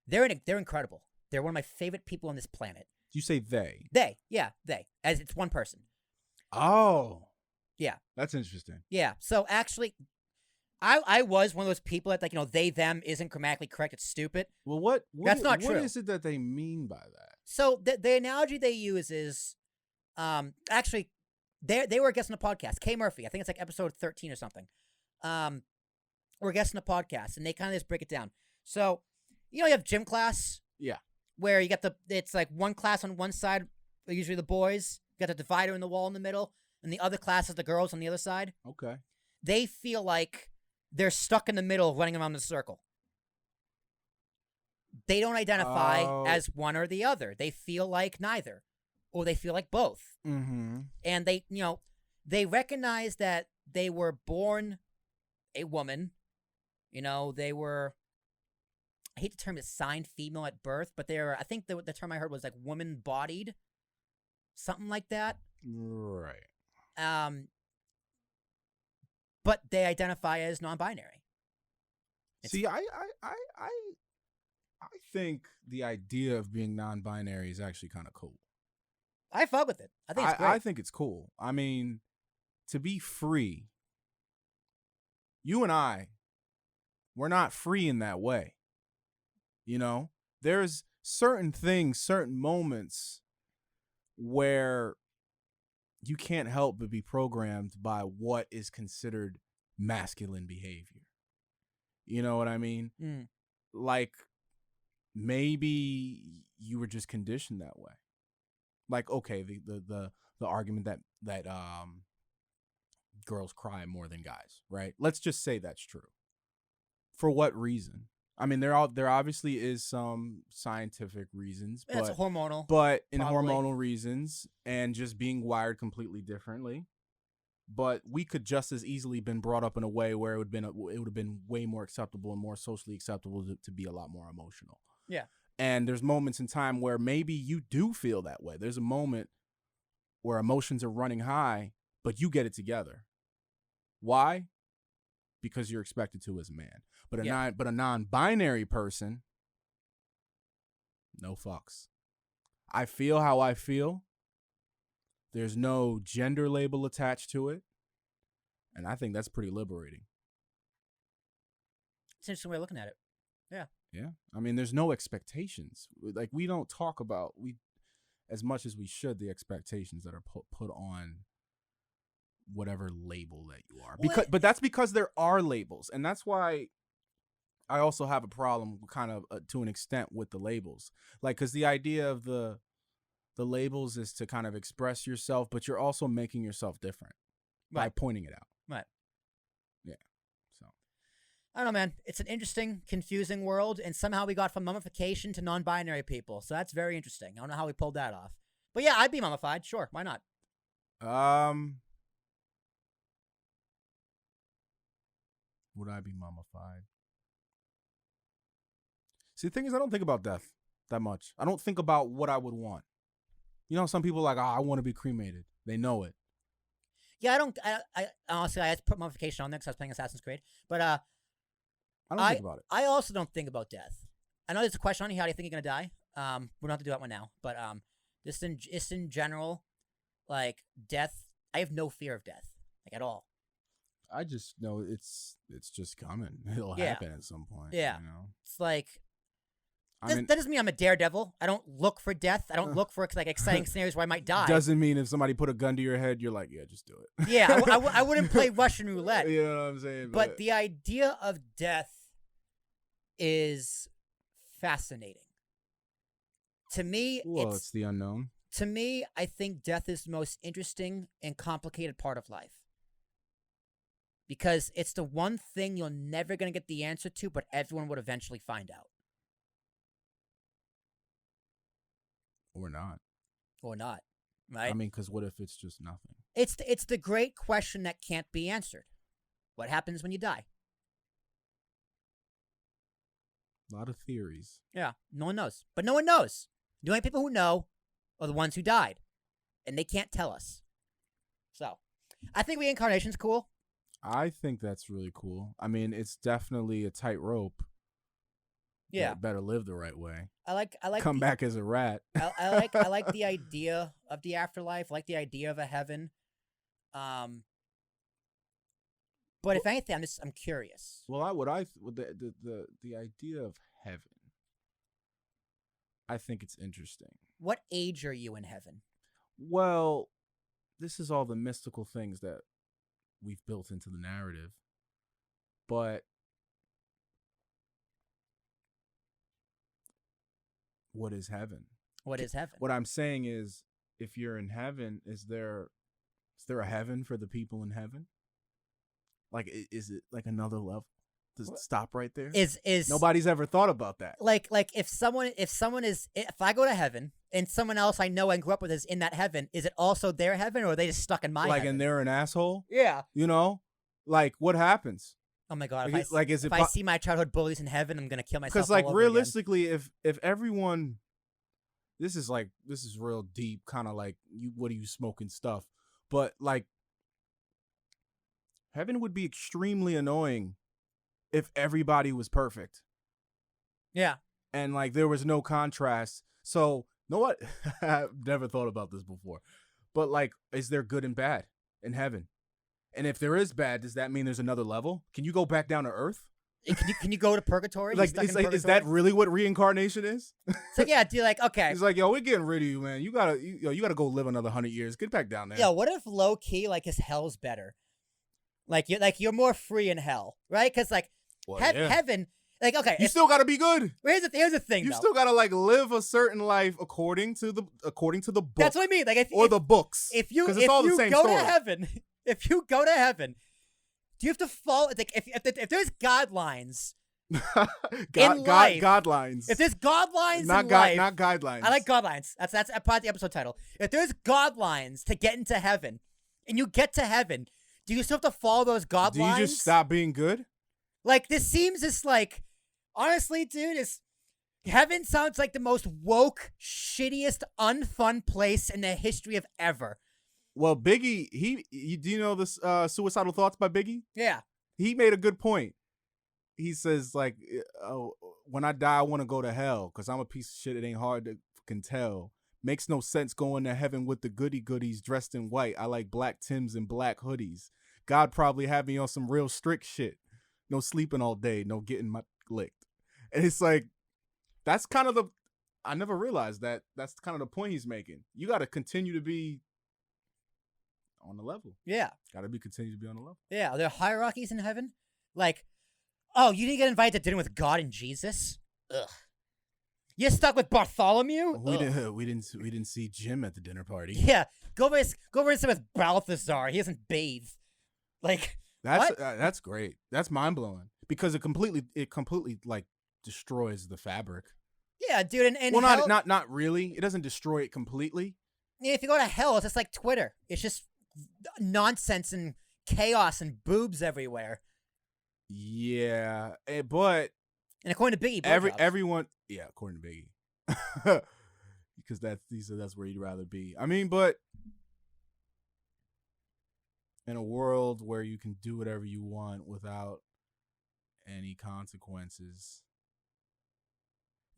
[SPEAKER 1] they're incredible. They're one of my favorite people on this planet.
[SPEAKER 2] You say they?
[SPEAKER 1] They, as it's one person.
[SPEAKER 2] Oh,
[SPEAKER 1] yeah,
[SPEAKER 2] that's interesting.
[SPEAKER 1] Yeah, so actually, I was one of those people that they them isn't grammatically correct. It's stupid.
[SPEAKER 2] Well,
[SPEAKER 1] that's not true.
[SPEAKER 2] What is it that they mean by that?
[SPEAKER 1] So the analogy they use is, actually, they were a guest on the podcast. Kay Murphy, I think it's like episode 13 or something. We're a guest on the podcast, and they kind of just break it down. So, you have gym class.
[SPEAKER 2] Yeah.
[SPEAKER 1] Where you got it's like one class on one side, usually the boys. You got the divider in the wall in the middle, and the other class is the girls on the other side.
[SPEAKER 2] Okay.
[SPEAKER 1] They feel like they're stuck in the middle running around the circle. They don't identify as one or the other. They feel like neither, or they feel like both.
[SPEAKER 2] Mm-hmm.
[SPEAKER 1] And they recognize that they were born a woman. They were, I hate the term assigned female at birth, but I think the term I heard was like woman-bodied, something like that.
[SPEAKER 2] Right.
[SPEAKER 1] But they identify as non-binary.
[SPEAKER 2] See, I think the idea of being non-binary is actually kind of cool.
[SPEAKER 1] I fuck with it. I think it's great.
[SPEAKER 2] I think it's cool. I mean, to be free, you and I, we're not free in that way. There's certain things, certain moments where you can't help but be programmed by what is considered masculine behavior. You know what I mean?
[SPEAKER 1] Mm.
[SPEAKER 2] Like, maybe you were just conditioned that way. Like, okay, the argument that girls cry more than guys, right? Let's just say that's true. For what reason? I mean, there obviously is some scientific reasons,
[SPEAKER 1] but it's hormonal.
[SPEAKER 2] But in
[SPEAKER 1] probably.
[SPEAKER 2] Hormonal reasons and just being wired completely differently. But we could just as easily been brought up in a way where it would have been way more acceptable and more socially acceptable to be a lot more emotional.
[SPEAKER 1] Yeah.
[SPEAKER 2] And there's moments in time where maybe you do feel that way. There's a moment where emotions are running high, but you get it together. Why? Because you're expected to as a man. But a non-binary person, no fucks. I feel how I feel. There's no gender label attached to it. And I think that's pretty liberating.
[SPEAKER 1] It's an interesting way of looking at it. Yeah.
[SPEAKER 2] Yeah. I mean, there's no expectations. Like, we don't talk about, as much as we should, the expectations that are put on whatever label that you are. But that's because there are labels. And that's why I also have a problem kind of to an extent with the labels. Like, because the idea of the labels is to kind of express yourself, but you're also making yourself different by pointing it out.
[SPEAKER 1] Right.
[SPEAKER 2] Yeah. So
[SPEAKER 1] I don't know, man. It's an interesting, confusing world, and somehow we got from mummification to non-binary people. So that's very interesting. I don't know how we pulled that off. But yeah, I'd be mummified. Sure, why not?
[SPEAKER 2] Would I be mummified? See, the thing is, I don't think about death that much. I don't think about what I would want. Some people are like, I want to be cremated. They know it.
[SPEAKER 1] Yeah, I don't. I honestly, I had to put mummification on there because I was playing Assassin's Creed. But
[SPEAKER 2] I don't think about it.
[SPEAKER 1] I also don't think about death. I know there's a question on here. How do you think you're gonna die? We don't have to do that one now. But just in general, like death, I have no fear of death, like at all.
[SPEAKER 2] I just know it's just coming. It'll happen at some point.
[SPEAKER 1] Yeah, it's like. That doesn't mean I'm a daredevil. I don't look for death. I don't look for like exciting scenarios where I might die.
[SPEAKER 2] Doesn't mean if somebody put a gun to your head, you're like, yeah, just do it.
[SPEAKER 1] Yeah, I wouldn't play Russian roulette.
[SPEAKER 2] You know what I'm saying?
[SPEAKER 1] But the idea of death is fascinating To me,
[SPEAKER 2] Well, it's the unknown.
[SPEAKER 1] To me, I think death is the most interesting and complicated part of life. Because it's the one thing you're never going to get the answer to, but everyone would eventually find out.
[SPEAKER 2] Or not.
[SPEAKER 1] Or not, right?
[SPEAKER 2] I mean, because what if it's just nothing?
[SPEAKER 1] It's the great question that can't be answered. What happens when you die?
[SPEAKER 2] A lot of theories.
[SPEAKER 1] Yeah, no one knows. But no one knows. The only people who know are the ones who died. And they can't tell us. So, I think reincarnation's cool.
[SPEAKER 2] I think that's really cool. I mean, it's definitely a tightrope.
[SPEAKER 1] Yeah.
[SPEAKER 2] Better live the right way.
[SPEAKER 1] I like
[SPEAKER 2] Come back as a rat.
[SPEAKER 1] I like the idea of the afterlife. I like the idea of a heaven. But if anything, I'm curious.
[SPEAKER 2] Well, the idea of heaven, I think it's interesting.
[SPEAKER 1] What age are you in heaven?
[SPEAKER 2] Well, this is all the mystical things that we've built into the narrative. But what is heaven?
[SPEAKER 1] What is heaven?
[SPEAKER 2] What I'm saying is, if you're in heaven, is there a heaven for the people in heaven? Like, is it like another level? Does it stop right there?
[SPEAKER 1] Is
[SPEAKER 2] Nobody's ever thought about that.
[SPEAKER 1] Like if I go to heaven and someone else I know and grew up with is in that heaven, is it also their heaven, or are they just stuck in my
[SPEAKER 2] like,
[SPEAKER 1] heaven?
[SPEAKER 2] and they're an asshole?
[SPEAKER 1] Yeah.
[SPEAKER 2] You know? Like, what happens?
[SPEAKER 1] Oh my god!
[SPEAKER 2] If
[SPEAKER 1] I see my childhood bullies in heaven, I'm gonna kill myself.
[SPEAKER 2] Because, like,
[SPEAKER 1] all over
[SPEAKER 2] realistically, if everyone, this is real deep, kind of like, what are you smoking stuff? But, like, heaven would be extremely annoying if everybody was perfect.
[SPEAKER 1] Yeah.
[SPEAKER 2] And, like, there was no contrast. So, know what? I've never thought about this before. But, like, is there good and bad in heaven? And if there is bad, does that mean there's another level? Can you go back down to earth?
[SPEAKER 1] Can you go to purgatory?
[SPEAKER 2] Like, is that really what reincarnation is?
[SPEAKER 1] So yeah, do you like, okay?
[SPEAKER 2] He's like, yo, we're getting rid of you, man. You gotta go live another 100 years. Get back down there.
[SPEAKER 1] Yo, what if low key, like, his hell's better? Like you're more free in hell, right? Because like heaven, like, okay,
[SPEAKER 2] you still gotta be good.
[SPEAKER 1] Here's the thing.
[SPEAKER 2] You still gotta, like, live a certain life according to the book.
[SPEAKER 1] That's what I mean. Like,
[SPEAKER 2] the books.
[SPEAKER 1] If you
[SPEAKER 2] it's all the same
[SPEAKER 1] go
[SPEAKER 2] story.
[SPEAKER 1] to heaven, if you go to heaven, do you have to follow? Like, if there's guidelines in life,
[SPEAKER 2] Godlines.
[SPEAKER 1] If there's guidelines
[SPEAKER 2] not
[SPEAKER 1] in life,
[SPEAKER 2] not guidelines.
[SPEAKER 1] I like guidelines. That's part of the episode title. If there's guidelines to get into heaven, and you get to heaven, do you still have to follow those guidelines?
[SPEAKER 2] Do you just stop being good?
[SPEAKER 1] Like, this seems just like, honestly, dude, heaven sounds like the most woke, shittiest, unfun place in the history of ever.
[SPEAKER 2] Well, Biggie, do you know this Suicidal Thoughts by Biggie?
[SPEAKER 1] Yeah.
[SPEAKER 2] He made a good point. He says, like, when I die, I want to go to hell because I'm a piece of shit. It ain't hard to fucking tell. Makes no sense going to heaven with the goody-goodies dressed in white. I like black Timbs and black hoodies. God probably had me on some real strict shit. No sleeping all day. No getting my licked. And it's like, that's kind of I never realized that. That's kind of the point he's making. You got to continue to be on the level.
[SPEAKER 1] Yeah.
[SPEAKER 2] Got to continue to be on the level.
[SPEAKER 1] Yeah. Are there hierarchies in heaven? Like, oh, you didn't get invited to dinner with God and Jesus? Ugh. You're stuck with Bartholomew?
[SPEAKER 2] We didn't see Jim at the dinner party.
[SPEAKER 1] Yeah. Go over and sit with Balthazar. He doesn't bathe. Like,
[SPEAKER 2] that's great. That's mind blowing because it completely like destroys the fabric.
[SPEAKER 1] Yeah, dude. And
[SPEAKER 2] well,
[SPEAKER 1] hell,
[SPEAKER 2] not really. It doesn't destroy it completely.
[SPEAKER 1] If you go to hell, it's just like Twitter. It's just nonsense and chaos and boobs everywhere.
[SPEAKER 2] Yeah, but
[SPEAKER 1] and according to Biggie,
[SPEAKER 2] everyone, yeah, according to Biggie, because that's where you'd rather be. I mean, but in a world where you can do whatever you want without any consequences.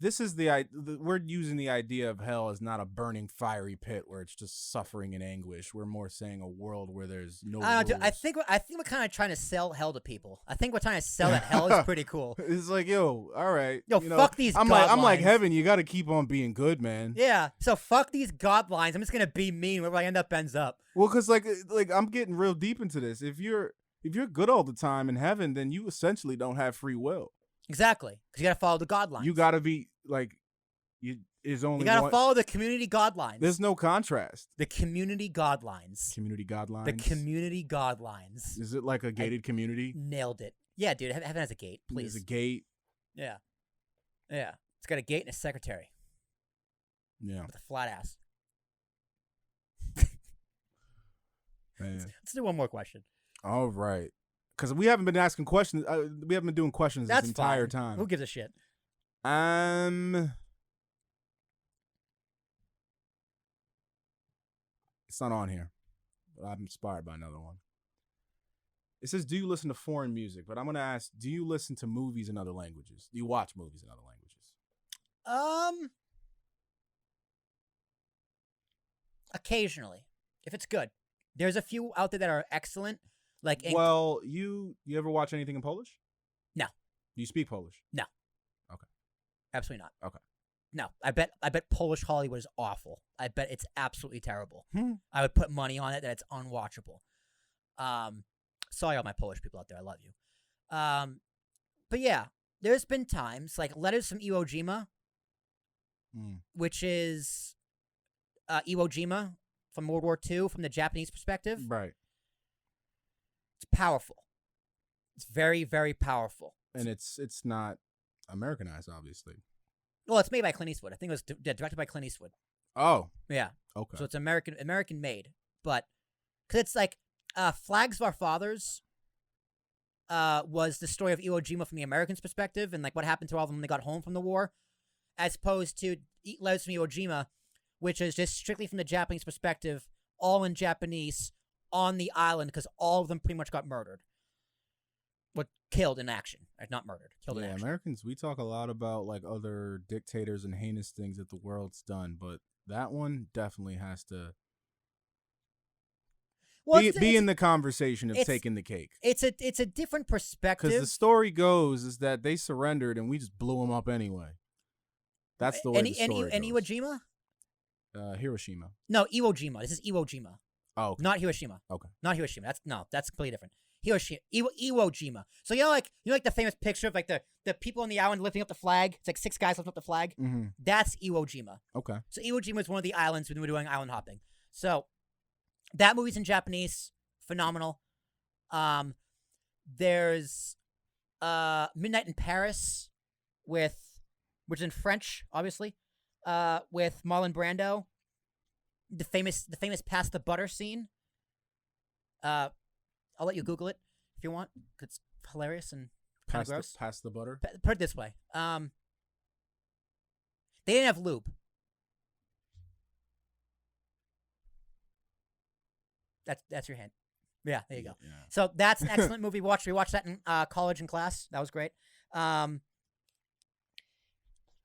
[SPEAKER 2] This is we're using the idea of hell as not a burning fiery pit where it's just suffering and anguish. We're more saying a world where there's no rules.
[SPEAKER 1] I think we're kind of trying to sell hell to people. I think we're trying to sell that hell is pretty cool.
[SPEAKER 2] It's like, yo, all right.
[SPEAKER 1] Yo, fuck these guidelines.
[SPEAKER 2] I'm like, heaven, you got to keep on being good, man.
[SPEAKER 1] Yeah, so fuck these guidelines. I'm just going to be mean wherever I ends up.
[SPEAKER 2] Well, because like I'm getting real deep into this. If you're good all the time in heaven, then you essentially don't have free will.
[SPEAKER 1] Exactly, because you got to follow the guidelines.
[SPEAKER 2] You got to be like, is only
[SPEAKER 1] You gotta
[SPEAKER 2] one.
[SPEAKER 1] follow the community guidelines.
[SPEAKER 2] There's no contrast.
[SPEAKER 1] The community guidelines.
[SPEAKER 2] Community guidelines.
[SPEAKER 1] The community guidelines.
[SPEAKER 2] Is it like a gated community?
[SPEAKER 1] Nailed it. Yeah, dude. Heaven has a gate. Please.
[SPEAKER 2] There's a gate.
[SPEAKER 1] Yeah. Yeah. It's got a gate and a secretary.
[SPEAKER 2] Yeah.
[SPEAKER 1] With a flat ass.
[SPEAKER 2] Man.
[SPEAKER 1] Let's do one more question.
[SPEAKER 2] All right. Because we haven't been asking questions. We haven't been doing questions
[SPEAKER 1] That's
[SPEAKER 2] this entire
[SPEAKER 1] fine.
[SPEAKER 2] time.
[SPEAKER 1] Who gives a shit?
[SPEAKER 2] It's not on here. But I'm inspired by another one. It says, do you listen to foreign music? But I'm going to ask, do you listen to movies in other languages? Do you watch movies in other languages?
[SPEAKER 1] Occasionally. If it's good. There's a few out there that are excellent. Like
[SPEAKER 2] Well, you ever watch anything in Polish?
[SPEAKER 1] No.
[SPEAKER 2] Do you speak Polish?
[SPEAKER 1] No.
[SPEAKER 2] Okay.
[SPEAKER 1] Absolutely not.
[SPEAKER 2] Okay.
[SPEAKER 1] No. I bet Polish Hollywood is awful. I bet it's absolutely terrible.
[SPEAKER 2] Hmm.
[SPEAKER 1] I would put money on it that it's unwatchable. Sorry, all my Polish people out there. I love you. But yeah, there's been times like Letters from Iwo Jima, which is Iwo Jima from World War II from the Japanese perspective.
[SPEAKER 2] Right.
[SPEAKER 1] It's powerful. It's very, very powerful.
[SPEAKER 2] And it's not Americanized, obviously.
[SPEAKER 1] Well, it's made by Clint Eastwood. I think it was directed by Clint Eastwood.
[SPEAKER 2] Oh.
[SPEAKER 1] Yeah.
[SPEAKER 2] Okay.
[SPEAKER 1] So it's American made, but because it's like Flags of Our Fathers was the story of Iwo Jima from the Americans' perspective and like what happened to all of them when they got home from the war, as opposed to Letters from Iwo Jima, which is just strictly from the Japanese perspective, all in Japanese on the island because all of them pretty much got murdered. What killed in action, not murdered, killed in action.
[SPEAKER 2] Americans, we talk a lot about like other dictators and heinous things that the world's done, but that one definitely has to be in the conversation of taking the cake.
[SPEAKER 1] It's a different perspective.
[SPEAKER 2] Because the story goes is that they surrendered and we just blew them up anyway. That's the way the story goes.
[SPEAKER 1] And Iwo Jima?
[SPEAKER 2] Hiroshima.
[SPEAKER 1] No, Iwo Jima. This is Iwo Jima.
[SPEAKER 2] Oh, okay.
[SPEAKER 1] Not Hiroshima.
[SPEAKER 2] Okay.
[SPEAKER 1] Not Hiroshima. That's completely different. Hiroshima, Iwo Jima. So you know like the famous picture of like the people on the island lifting up the flag. It's like 6 guys lifting up the flag.
[SPEAKER 2] Mm-hmm.
[SPEAKER 1] That's Iwo Jima.
[SPEAKER 2] Okay.
[SPEAKER 1] So Iwo Jima is one of the islands when we're doing island hopping. So that movie's in Japanese, phenomenal. There's Midnight in Paris which is in French, obviously, with Marlon Brando. The famous pass the butter scene. I'll let you Google it if you want. It's hilarious and kind of gross.
[SPEAKER 2] Pass the butter?
[SPEAKER 1] Put it this way. They didn't have lube. That's your hint. Yeah, there you go.
[SPEAKER 2] Yeah.
[SPEAKER 1] So that's an excellent movie. We watched that in college and class. That was great.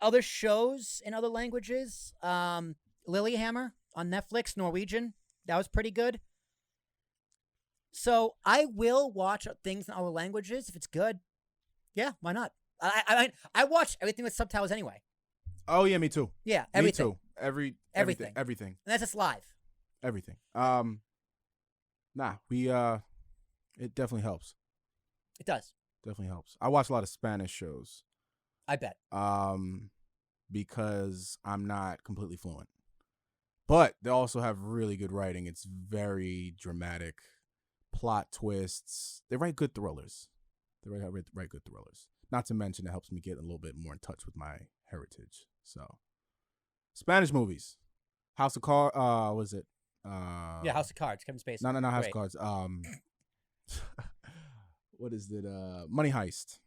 [SPEAKER 1] Other shows in other languages. Lilyhammer on Netflix, Norwegian. That was pretty good. So I will watch things in other languages if it's good. Yeah, why not? I watch everything with subtitles anyway.
[SPEAKER 2] Oh yeah, me too.
[SPEAKER 1] Yeah, everything.
[SPEAKER 2] Me too. Everything.
[SPEAKER 1] And that's just live.
[SPEAKER 2] Everything. It definitely helps.
[SPEAKER 1] It does.
[SPEAKER 2] Definitely helps. I watch a lot of Spanish shows.
[SPEAKER 1] I bet.
[SPEAKER 2] Because I'm not completely fluent. But they also have really good writing. It's very dramatic. Plot twists. They write good thrillers. Write good thrillers. Not to mention it helps me get a little bit more in touch with my heritage. So, Spanish movies. House of Cards. Was it?
[SPEAKER 1] Yeah, House of Cards. Kevin Spacey.
[SPEAKER 2] No, House of Cards. What is it? Money Heist.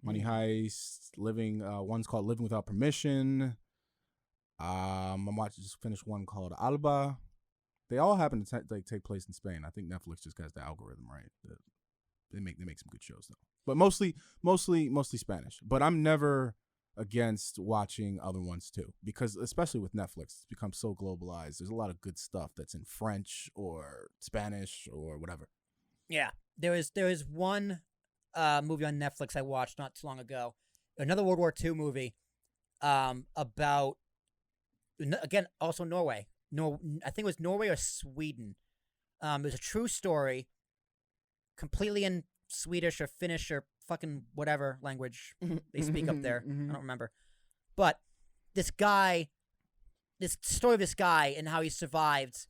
[SPEAKER 2] Money Heist. Living. One's called Living Without Permission. Just finished one called Alba. They all happen to take place in Spain. I think Netflix just has the algorithm right. They make some good shows though, but mostly Spanish. But I'm never against watching other ones too, because especially with Netflix, it's become so globalized. There's a lot of good stuff that's in French or Spanish or whatever.
[SPEAKER 1] Yeah, there is one movie on Netflix I watched not too long ago, another World War II movie, about again also Norway. I think it was Norway or Sweden. It was a true story, completely in Swedish or Finnish or fucking whatever language they speak up there. I don't remember. But this guy, this story of this guy and how he survived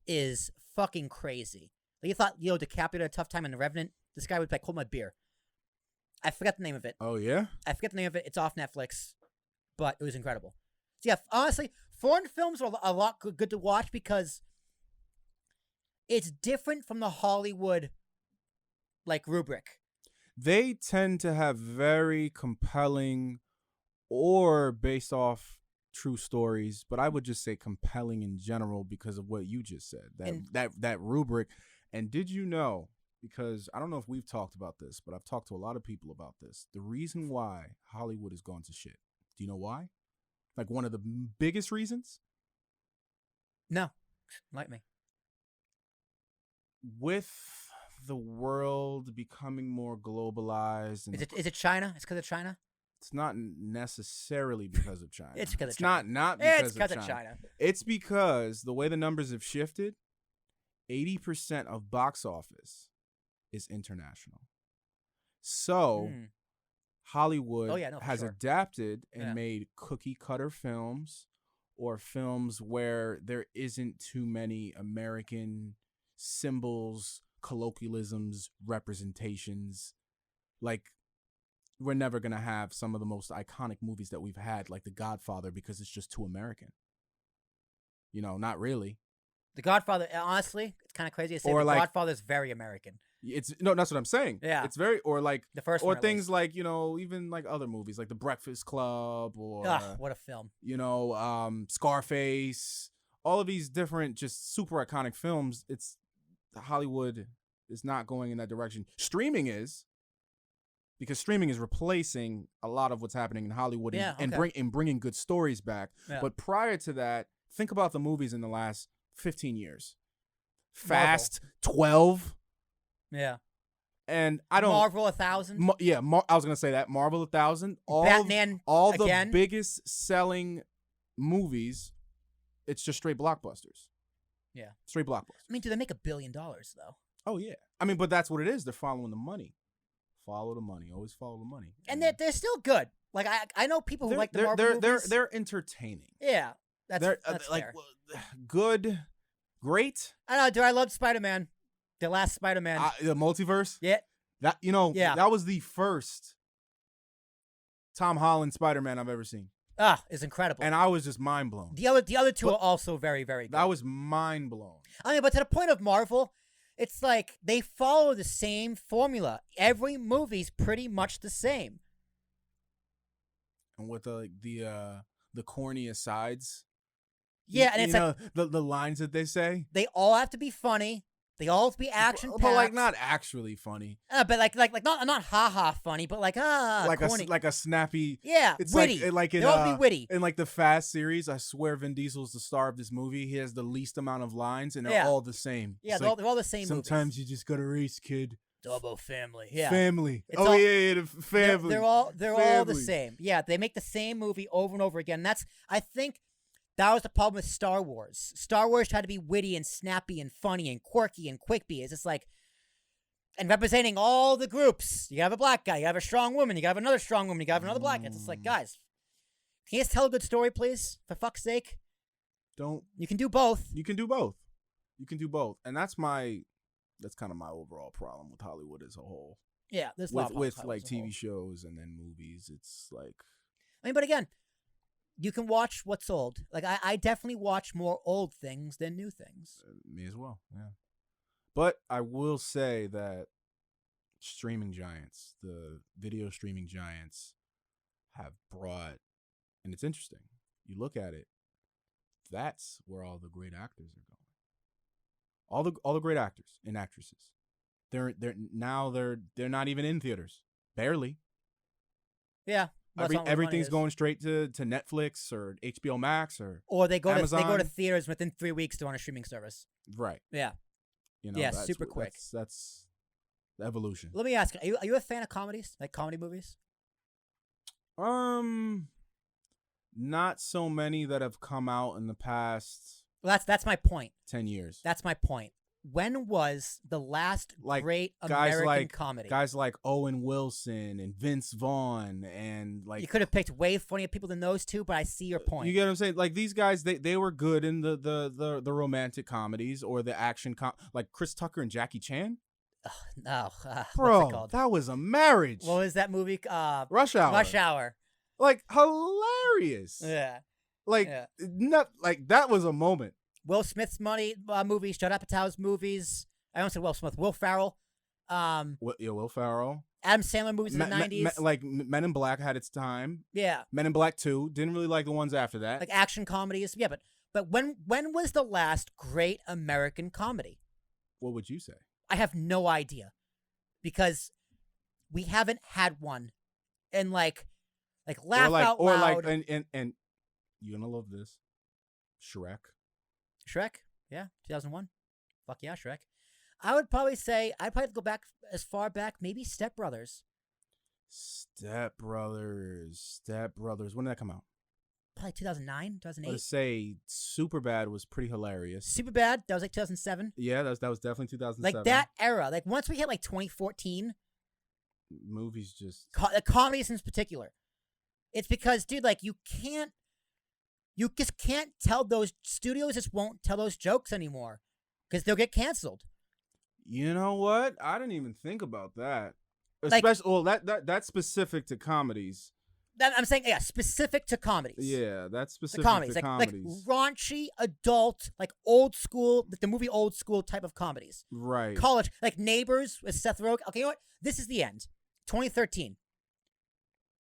[SPEAKER 1] is fucking crazy. Like, you thought DiCaprio had a tough time in The Revenant. This guy would like, hold my beer. I forgot the name of it.
[SPEAKER 2] Oh yeah.
[SPEAKER 1] I forget the name of it. It's off Netflix, but it was incredible. So yeah, honestly, foreign films are a lot good to watch because it's different from the Hollywood like rubric.
[SPEAKER 2] They tend to have very compelling or based off true stories, but I would just say compelling in general because of what you just said. That rubric. And did you know, because I don't know if we've talked about this, but I've talked to a lot of people about this. The reason why Hollywood has gone to shit. Do you know why? Like one of the biggest reasons?
[SPEAKER 1] No. Like me.
[SPEAKER 2] With the world becoming more globalized. And
[SPEAKER 1] is it China? It's because of China?
[SPEAKER 2] It's not necessarily because of China.
[SPEAKER 1] It's because of
[SPEAKER 2] it's
[SPEAKER 1] China.
[SPEAKER 2] Not because
[SPEAKER 1] it's because of China.
[SPEAKER 2] It's because the way the numbers have shifted, 80% of box office is international. So Hollywood has adapted and made cookie cutter films or films where there isn't too many American symbols, colloquialisms, representations. Like, we're never going to have some of the most iconic movies that we've had, like The Godfather, because it's just too American. You know, not really.
[SPEAKER 1] The Godfather, honestly, it's kind of crazy to say, but Godfather is very American.
[SPEAKER 2] That's what I'm saying.
[SPEAKER 1] Yeah.
[SPEAKER 2] It's very, or like,
[SPEAKER 1] the first
[SPEAKER 2] or
[SPEAKER 1] one,
[SPEAKER 2] things like, even like other movies, like The Breakfast Club, or,
[SPEAKER 1] what a film.
[SPEAKER 2] Scarface, all of these different, just super iconic films. It's Hollywood is not going in that direction. Streaming is. Because streaming is replacing a lot of what's happening in Hollywood and bringing good stories back. Yeah. But prior to that, think about the movies in the last 15 years. Fast, 12.
[SPEAKER 1] Yeah.
[SPEAKER 2] And I don't...
[SPEAKER 1] Marvel 1,000.
[SPEAKER 2] I was going to say that. Marvel 1,000.
[SPEAKER 1] Batman
[SPEAKER 2] all
[SPEAKER 1] again.
[SPEAKER 2] The biggest selling movies, it's just straight blockbusters.
[SPEAKER 1] Yeah.
[SPEAKER 2] Straight blockbusters.
[SPEAKER 1] I mean, do they make $1 billion, though?
[SPEAKER 2] Oh, yeah. I mean, but that's what it is. They're following the money. Follow the money. Always follow the money.
[SPEAKER 1] And they're still good. Like, I know people who like the Marvel movies.
[SPEAKER 2] They're entertaining.
[SPEAKER 1] Yeah. That's
[SPEAKER 2] like
[SPEAKER 1] fair.
[SPEAKER 2] Good, great.
[SPEAKER 1] I know. Do I love Spider-Man? The last Spider-Man.
[SPEAKER 2] The multiverse?
[SPEAKER 1] Yeah.
[SPEAKER 2] That was the first Tom Holland Spider-Man I've ever seen.
[SPEAKER 1] It's incredible.
[SPEAKER 2] And I was just mind blown.
[SPEAKER 1] The other two are also very, very good.
[SPEAKER 2] I was mind blown.
[SPEAKER 1] I mean, but to the point of Marvel, it's like they follow the same formula. Every movie's pretty much the same.
[SPEAKER 2] And with the corny asides.
[SPEAKER 1] Yeah, and it's like
[SPEAKER 2] the lines that they say.
[SPEAKER 1] They all have to be funny. They all have to be action packed.
[SPEAKER 2] But like not actually funny.
[SPEAKER 1] But like not ha funny, but like corny.
[SPEAKER 2] like a snappy.
[SPEAKER 1] Yeah,
[SPEAKER 2] it's
[SPEAKER 1] witty.
[SPEAKER 2] Like
[SPEAKER 1] they'll all be witty.
[SPEAKER 2] In like the Fast series, I swear Vin Diesel's the star of this movie. He has the least amount of lines, and they're all the same.
[SPEAKER 1] Yeah, they're all the same.
[SPEAKER 2] Sometimes you just gotta race, kid.
[SPEAKER 1] Double family. Yeah.
[SPEAKER 2] Family. The family.
[SPEAKER 1] They're all the same. Yeah, they make the same movie over and over again. I think that was the problem with Star Wars. Star Wars tried to be witty and snappy and funny and quirky and quickbee. It's just like, and representing all the groups. You have a black guy, you have a strong woman, you have another strong woman, you have another black guy. It's just like, guys, can you just tell a good story, please? For fuck's sake. You can do both.
[SPEAKER 2] You can do both. And that's kind of my overall problem with Hollywood as a whole.
[SPEAKER 1] Yeah, there's a lot
[SPEAKER 2] with like TV shows and then movies. It's like,
[SPEAKER 1] I mean, but again, you can watch what's old. Like, I definitely watch more old things than new things.
[SPEAKER 2] Me as well, yeah. But I will say that streaming giants, the video streaming giants, have brought, and it's interesting, you look at it, that's where all the great actors are going. All the great actors and actresses. They're not even in theaters. Barely.
[SPEAKER 1] Yeah.
[SPEAKER 2] Everything's going straight to Netflix or HBO Max or
[SPEAKER 1] they go
[SPEAKER 2] Amazon.
[SPEAKER 1] They go to theaters within 3 weeks to on a streaming service.
[SPEAKER 2] Right.
[SPEAKER 1] Yeah. Super quick.
[SPEAKER 2] That's the evolution.
[SPEAKER 1] Let me ask you: Are you a fan of comedies, like comedy movies?
[SPEAKER 2] Not so many that have come out in the past.
[SPEAKER 1] Well, that's my point.
[SPEAKER 2] 10 years.
[SPEAKER 1] That's my point. when was the last
[SPEAKER 2] Like,
[SPEAKER 1] great
[SPEAKER 2] guys
[SPEAKER 1] American
[SPEAKER 2] like
[SPEAKER 1] comedy?
[SPEAKER 2] guys like Owen Wilson and Vince Vaughn and like
[SPEAKER 1] You could have picked way funnier people than those two, but I see your point.
[SPEAKER 2] You get what I'm saying? Like these guys, they were good in the romantic comedies or the action like Chris Tucker and Jackie Chan.
[SPEAKER 1] What's it
[SPEAKER 2] Bro,
[SPEAKER 1] called?
[SPEAKER 2] that was a marriage.
[SPEAKER 1] What was that movie?
[SPEAKER 2] Rush Hour.
[SPEAKER 1] Rush Hour.
[SPEAKER 2] Like hilarious.
[SPEAKER 1] Yeah.
[SPEAKER 2] Like
[SPEAKER 1] Yeah.
[SPEAKER 2] not like that was a moment.
[SPEAKER 1] Will Smith's movies, Judd Apatow's movies. I don't say Will Smith. Will Ferrell.
[SPEAKER 2] Will Ferrell.
[SPEAKER 1] Adam Sandler movies in the 90s.
[SPEAKER 2] Like Men in Black had its time.
[SPEAKER 1] Yeah.
[SPEAKER 2] Men in Black 2. Didn't really like the ones after that.
[SPEAKER 1] Like action comedies. Yeah, but when was the last great American comedy?
[SPEAKER 2] What would you say?
[SPEAKER 1] I have no idea. Because we haven't had one. And like laugh out loud.
[SPEAKER 2] Or like and you're gonna love this. Shrek.
[SPEAKER 1] Shrek? Yeah, 2001. Fuck yeah, Shrek. I would probably say I'd probably go back as far back, maybe Step Brothers.
[SPEAKER 2] Step Brothers. When did that come out?
[SPEAKER 1] Probably 2009, 2008.
[SPEAKER 2] Let's say Superbad was pretty hilarious.
[SPEAKER 1] Superbad, that was like 2007.
[SPEAKER 2] Yeah, that was definitely 2007.
[SPEAKER 1] Like that era. Like once we hit like 2014,
[SPEAKER 2] movies just
[SPEAKER 1] the comedies in particular. It's because, dude, like you just can't tell those studios just won't tell those jokes anymore because they'll get canceled.
[SPEAKER 2] You know what? I didn't even think about that.
[SPEAKER 1] Like,
[SPEAKER 2] Especially, that's specific to comedies.
[SPEAKER 1] I'm saying, yeah, specific to comedies.
[SPEAKER 2] Yeah, that's specific
[SPEAKER 1] comedies,
[SPEAKER 2] to comedies.
[SPEAKER 1] Like raunchy, adult, like old school, like the movie Old School type of comedies.
[SPEAKER 2] Right.
[SPEAKER 1] College, like Neighbors with Seth Rogen. Okay, you know what? This is the end. 2013.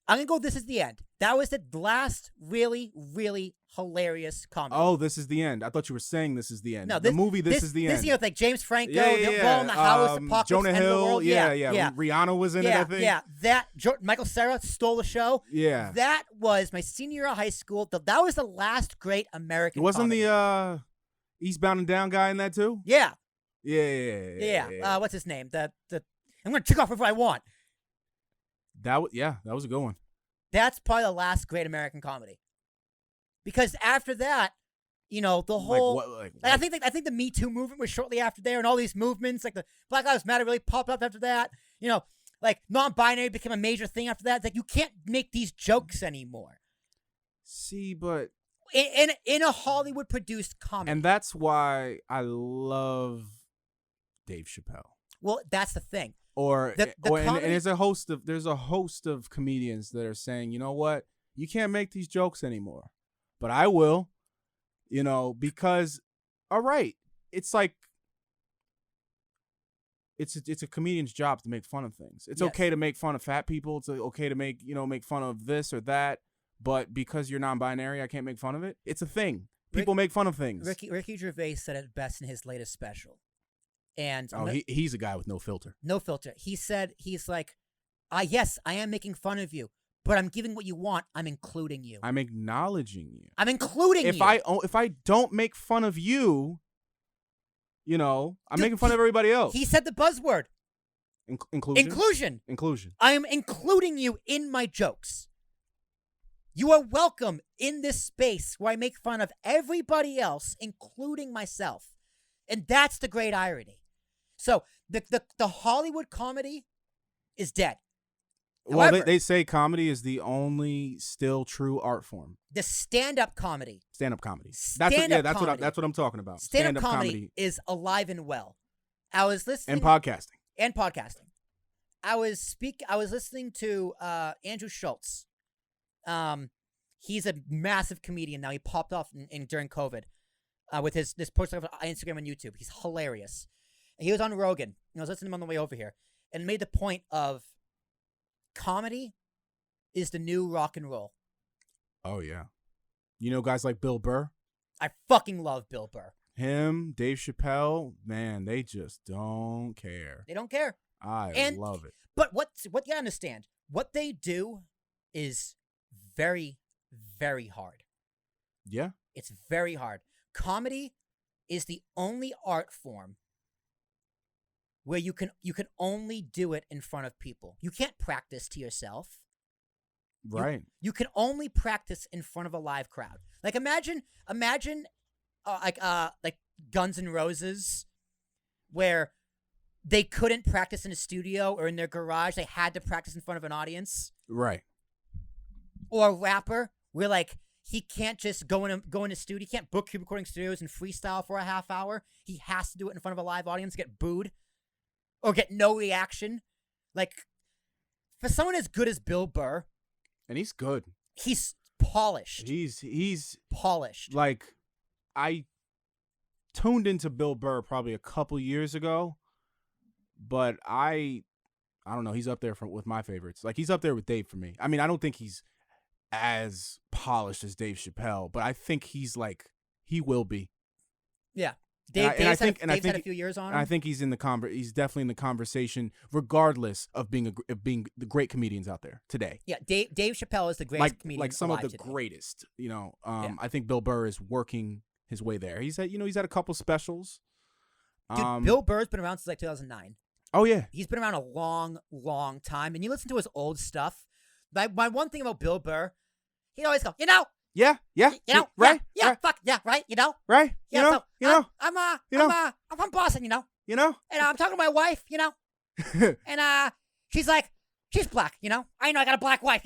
[SPEAKER 1] I'm going to go This Is the End. That was the last really, really hilarious comedy.
[SPEAKER 2] Oh, This Is the End. I thought you were saying This Is the End.
[SPEAKER 1] No,
[SPEAKER 2] the movie This Is the End.
[SPEAKER 1] This, you know, like James Franco,
[SPEAKER 2] yeah.
[SPEAKER 1] they're all in the house, Apocalypse,
[SPEAKER 2] Jonah
[SPEAKER 1] End of the
[SPEAKER 2] Hill,
[SPEAKER 1] World.
[SPEAKER 2] yeah. Rihanna was in it, I think.
[SPEAKER 1] Yeah, that, Michael Cera stole the show.
[SPEAKER 2] Yeah.
[SPEAKER 1] That was my senior year of high school. That was the last great American
[SPEAKER 2] Wasn't
[SPEAKER 1] comedy.
[SPEAKER 2] the Eastbound and Down guy in that too?
[SPEAKER 1] Yeah.
[SPEAKER 2] Yeah.
[SPEAKER 1] What's his name? I'm going to tick off whatever I want.
[SPEAKER 2] That was a good one.
[SPEAKER 1] That's probably the last great American comedy. Because after that, you know, the whole I think the Me Too movement was shortly after there, and all these movements, like the Black Lives Matter really popped up after that. You know, like non-binary became a major thing after that. It's like you can't make these jokes anymore.
[SPEAKER 2] See, but
[SPEAKER 1] in a Hollywood produced comedy.
[SPEAKER 2] And that's why I love Dave Chappelle.
[SPEAKER 1] Well, that's the thing.
[SPEAKER 2] And there's a host of comedians that are saying, you know what, you can't make these jokes anymore, but I will, you know, because all right, it's like it's a comedian's job to make fun of things. It's okay to make fun of fat people. It's okay to make fun of this or that, but because you're non-binary, I can't make fun of it. It's a thing. People make fun of things.
[SPEAKER 1] Ricky Gervais said it best in his latest special. And
[SPEAKER 2] he's a guy with no filter.
[SPEAKER 1] No filter. He said, he's like, yes, I am making fun of you, but I'm giving what you want. I'm including you.
[SPEAKER 2] I'm acknowledging you.
[SPEAKER 1] I'm including you.
[SPEAKER 2] If I don't make fun of you, you know, I'm making fun of everybody else.
[SPEAKER 1] He said the buzzword.
[SPEAKER 2] Inclusion?
[SPEAKER 1] Inclusion. I am including you in my jokes. You are welcome in this space where I make fun of everybody else, including myself. And that's the great irony. So the Hollywood comedy is dead.
[SPEAKER 2] Well,
[SPEAKER 1] However,
[SPEAKER 2] they say comedy is the only still true art form.
[SPEAKER 1] The stand-up comedy.
[SPEAKER 2] Stand-up comedy. That's what I'm talking about.
[SPEAKER 1] Stand-up comedy is alive and well. I was listening
[SPEAKER 2] and podcasting.
[SPEAKER 1] I was listening to Andrew Schultz. He's a massive comedian now. He popped off during COVID with this post on Instagram and YouTube. He's hilarious. And he was on Rogan. I was listening to him on the way over here and made the point of comedy is the new rock and roll.
[SPEAKER 2] Oh, yeah. You know guys like Bill Burr?
[SPEAKER 1] I fucking love Bill Burr.
[SPEAKER 2] Him, Dave Chappelle, man, they just don't care.
[SPEAKER 1] They don't care.
[SPEAKER 2] I love it.
[SPEAKER 1] But what you understand, what they do is very, very hard.
[SPEAKER 2] Yeah.
[SPEAKER 1] It's very hard. Comedy is the only art form where you can only do it in front of people. You can't practice to yourself.
[SPEAKER 2] Right.
[SPEAKER 1] You can only practice in front of a live crowd. Like imagine like Guns N' Roses where they couldn't practice in a studio or in their garage. They had to practice in front of an audience.
[SPEAKER 2] Right.
[SPEAKER 1] Or a rapper where, like, he can't just go in a studio. He can't book recording studios and freestyle for a half hour. He has to do it in front of a live audience, get booed, or get no reaction. Like, for someone as good as Bill Burr,
[SPEAKER 2] and he's good.
[SPEAKER 1] He's polished.
[SPEAKER 2] He's
[SPEAKER 1] polished.
[SPEAKER 2] Like, I tuned into Bill Burr probably a couple years ago, but I don't know. He's up there with my favorites. Like, he's up there with Dave for me. I mean, I don't think he's as polished as Dave Chappelle, but I think he's like, he will be.
[SPEAKER 1] Yeah. Dave's had a few years on him.
[SPEAKER 2] I think he's in the he's definitely in the conversation, regardless of being the great comedians out there today.
[SPEAKER 1] Yeah, Dave Chappelle is the greatest comedian
[SPEAKER 2] like some of the
[SPEAKER 1] today.
[SPEAKER 2] greatest. I think Bill Burr is working his way there. He's had a couple specials.
[SPEAKER 1] Dude, Bill Burr's been around since like 2009.
[SPEAKER 2] Oh yeah,
[SPEAKER 1] he's been around a long, long time. And you listen to his old stuff. My one thing about Bill Burr, he'd always go,
[SPEAKER 2] Yeah,
[SPEAKER 1] right,
[SPEAKER 2] right,
[SPEAKER 1] fuck, yeah, right,
[SPEAKER 2] right,
[SPEAKER 1] I'm from Boston, and I'm talking to my wife, and she's like, she's black, I know I got a black wife,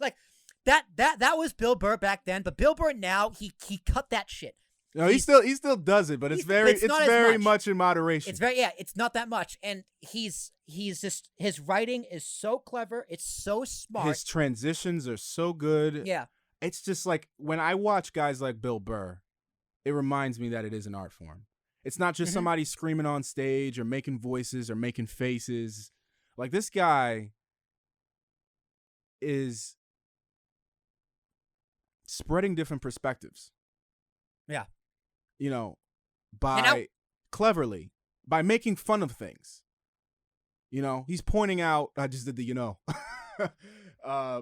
[SPEAKER 1] like that was Bill Burr back then, but Bill Burr now he cut that shit.
[SPEAKER 2] No, he still does it, but it's very much in moderation.
[SPEAKER 1] It's not that much, and he's just, his writing is so clever, it's so smart.
[SPEAKER 2] His transitions are so good.
[SPEAKER 1] Yeah.
[SPEAKER 2] It's just like, when I watch guys like Bill Burr, it reminds me that it is an art form. It's not just somebody screaming on stage or making voices or making faces. Like, this guy is spreading different perspectives.
[SPEAKER 1] Yeah.
[SPEAKER 2] Cleverly, by making fun of things. He's pointing out, I just did the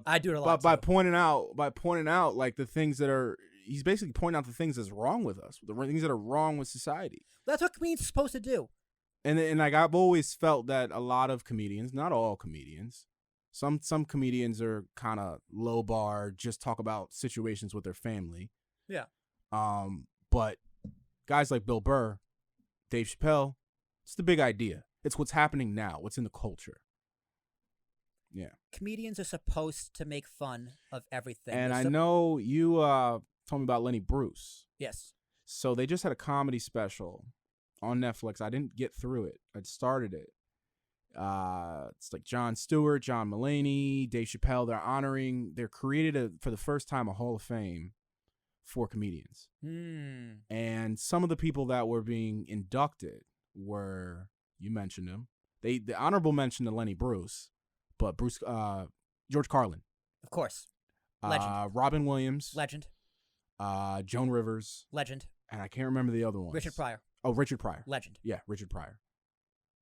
[SPEAKER 1] I do it a lot.
[SPEAKER 2] By pointing out like the things that are, he's basically pointing out the things that's wrong with us, the things that are wrong with society.
[SPEAKER 1] That's what comedians are supposed to do.
[SPEAKER 2] And like, I've always felt that a lot of comedians, not all comedians, some comedians are kind of low bar, just talk about situations with their family.
[SPEAKER 1] Yeah.
[SPEAKER 2] But guys like Bill Burr, Dave Chappelle, it's the big idea. It's what's happening now, what's in the culture. Yeah.
[SPEAKER 1] Comedians are supposed to make fun of everything.
[SPEAKER 2] And I know you told me about Lenny Bruce.
[SPEAKER 1] Yes.
[SPEAKER 2] So they just had a comedy special on Netflix. I didn't get through it. I started it. It's like Jon Stewart, John Mulaney, Dave Chappelle. They're created for the first time a Hall of Fame for comedians. And some of the people that were being inducted were, you mentioned them. The honorable mention to Lenny Bruce. But George Carlin,
[SPEAKER 1] of course, legend.
[SPEAKER 2] Robin Williams,
[SPEAKER 1] legend.
[SPEAKER 2] Joan Rivers,
[SPEAKER 1] legend.
[SPEAKER 2] And I can't remember the other ones.
[SPEAKER 1] Richard Pryor.
[SPEAKER 2] Oh, Richard Pryor,
[SPEAKER 1] legend.
[SPEAKER 2] Yeah, Richard Pryor.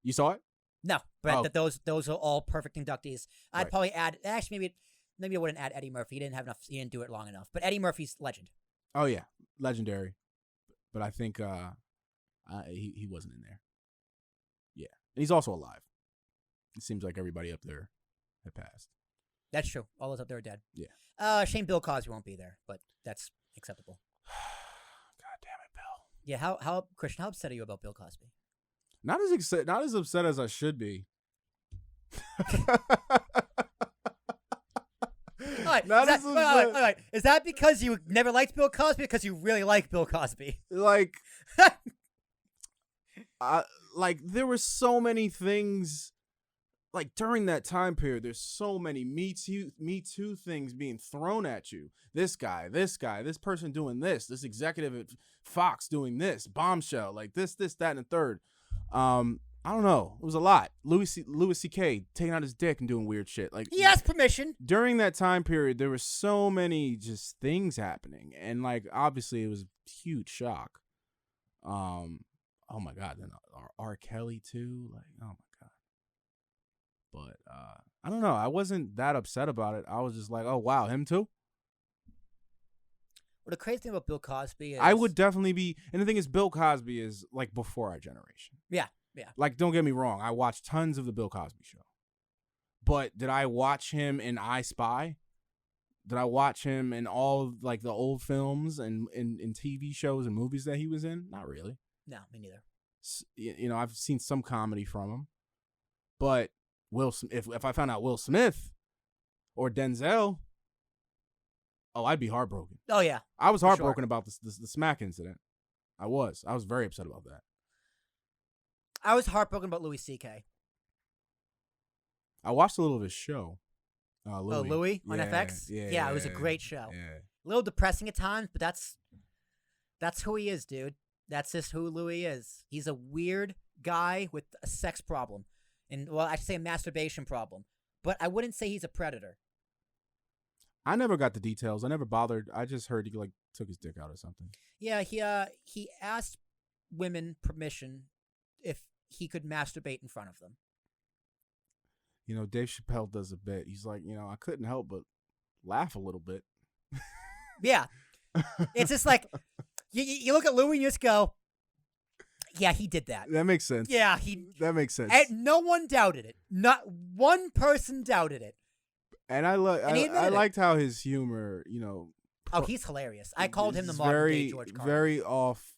[SPEAKER 2] You saw it?
[SPEAKER 1] No, but those are all perfect inductees. I'd
[SPEAKER 2] Right.
[SPEAKER 1] probably add. Actually, maybe I wouldn't add Eddie Murphy. He didn't have enough. He didn't do it long enough. But Eddie Murphy's legend.
[SPEAKER 2] Oh yeah, legendary. But I think he wasn't in there. Yeah, and he's also alive. It seems like everybody up there had passed.
[SPEAKER 1] That's true. All those up there are dead.
[SPEAKER 2] Yeah.
[SPEAKER 1] Shame Bill Cosby won't be there, but that's acceptable.
[SPEAKER 2] God damn it, Bill.
[SPEAKER 1] Yeah. How Christian? How upset are you about Bill Cosby?
[SPEAKER 2] Not as upset as I should be.
[SPEAKER 1] All right. Is that because you never liked Bill Cosby, or because you really like Bill Cosby?
[SPEAKER 2] Like, there were so many things. Like, during that time period, there's so many Me Too things being thrown at you. This guy, this person doing this executive at Fox doing this, bombshell, like this, that, and the third. I don't know. It was a lot. Louis C.K. taking out his dick and doing weird shit. Like,
[SPEAKER 1] he has permission.
[SPEAKER 2] During that time period, there were so many just things happening, and like, obviously, it was a huge shock. Oh my God, then R. Kelly too. Like, oh my God. But I don't know. I wasn't that upset about it. I was just like, oh wow, him too.
[SPEAKER 1] Well, the crazy thing about Bill Cosby is,
[SPEAKER 2] I would definitely be, and the thing is, Bill Cosby is like before our generation.
[SPEAKER 1] Yeah.
[SPEAKER 2] Like, don't get me wrong. I watched tons of the Bill Cosby Show. But did I watch him in I Spy? Did I watch him in all like the old films and in TV shows and movies that he was in? Not really.
[SPEAKER 1] No, me neither.
[SPEAKER 2] I've seen some comedy from him, but if I found out Will Smith or Denzel, I'd be heartbroken.
[SPEAKER 1] Oh yeah,
[SPEAKER 2] I was heartbroken
[SPEAKER 1] sure.
[SPEAKER 2] about the smack incident. I was very upset about that.
[SPEAKER 1] I was heartbroken about Louis C.K.
[SPEAKER 2] I watched a little of his show. Louis.
[SPEAKER 1] Oh, Louis on
[SPEAKER 2] Yeah,
[SPEAKER 1] FX? Yeah, it was a great show.
[SPEAKER 2] Yeah.
[SPEAKER 1] A little depressing at times, but that's who he is, dude. That's just who Louis is. He's a weird guy with a sex problem. And, well, I should say a masturbation problem. But I wouldn't say he's a predator.
[SPEAKER 2] I never got the details. I never bothered. I just heard he took his dick out or something.
[SPEAKER 1] Yeah, he asked women permission if he could masturbate in front of them.
[SPEAKER 2] Dave Chappelle does a bit. He's like, I couldn't help but laugh a little bit.
[SPEAKER 1] Yeah. It's just like, you look at Louis and you just go, yeah, he did that.
[SPEAKER 2] That makes sense.
[SPEAKER 1] Yeah,
[SPEAKER 2] that makes sense.
[SPEAKER 1] And no one doubted it. Not one person doubted it.
[SPEAKER 2] And I liked how his humor,
[SPEAKER 1] Oh, he's hilarious. I called him the modern day George Carlin.
[SPEAKER 2] Very off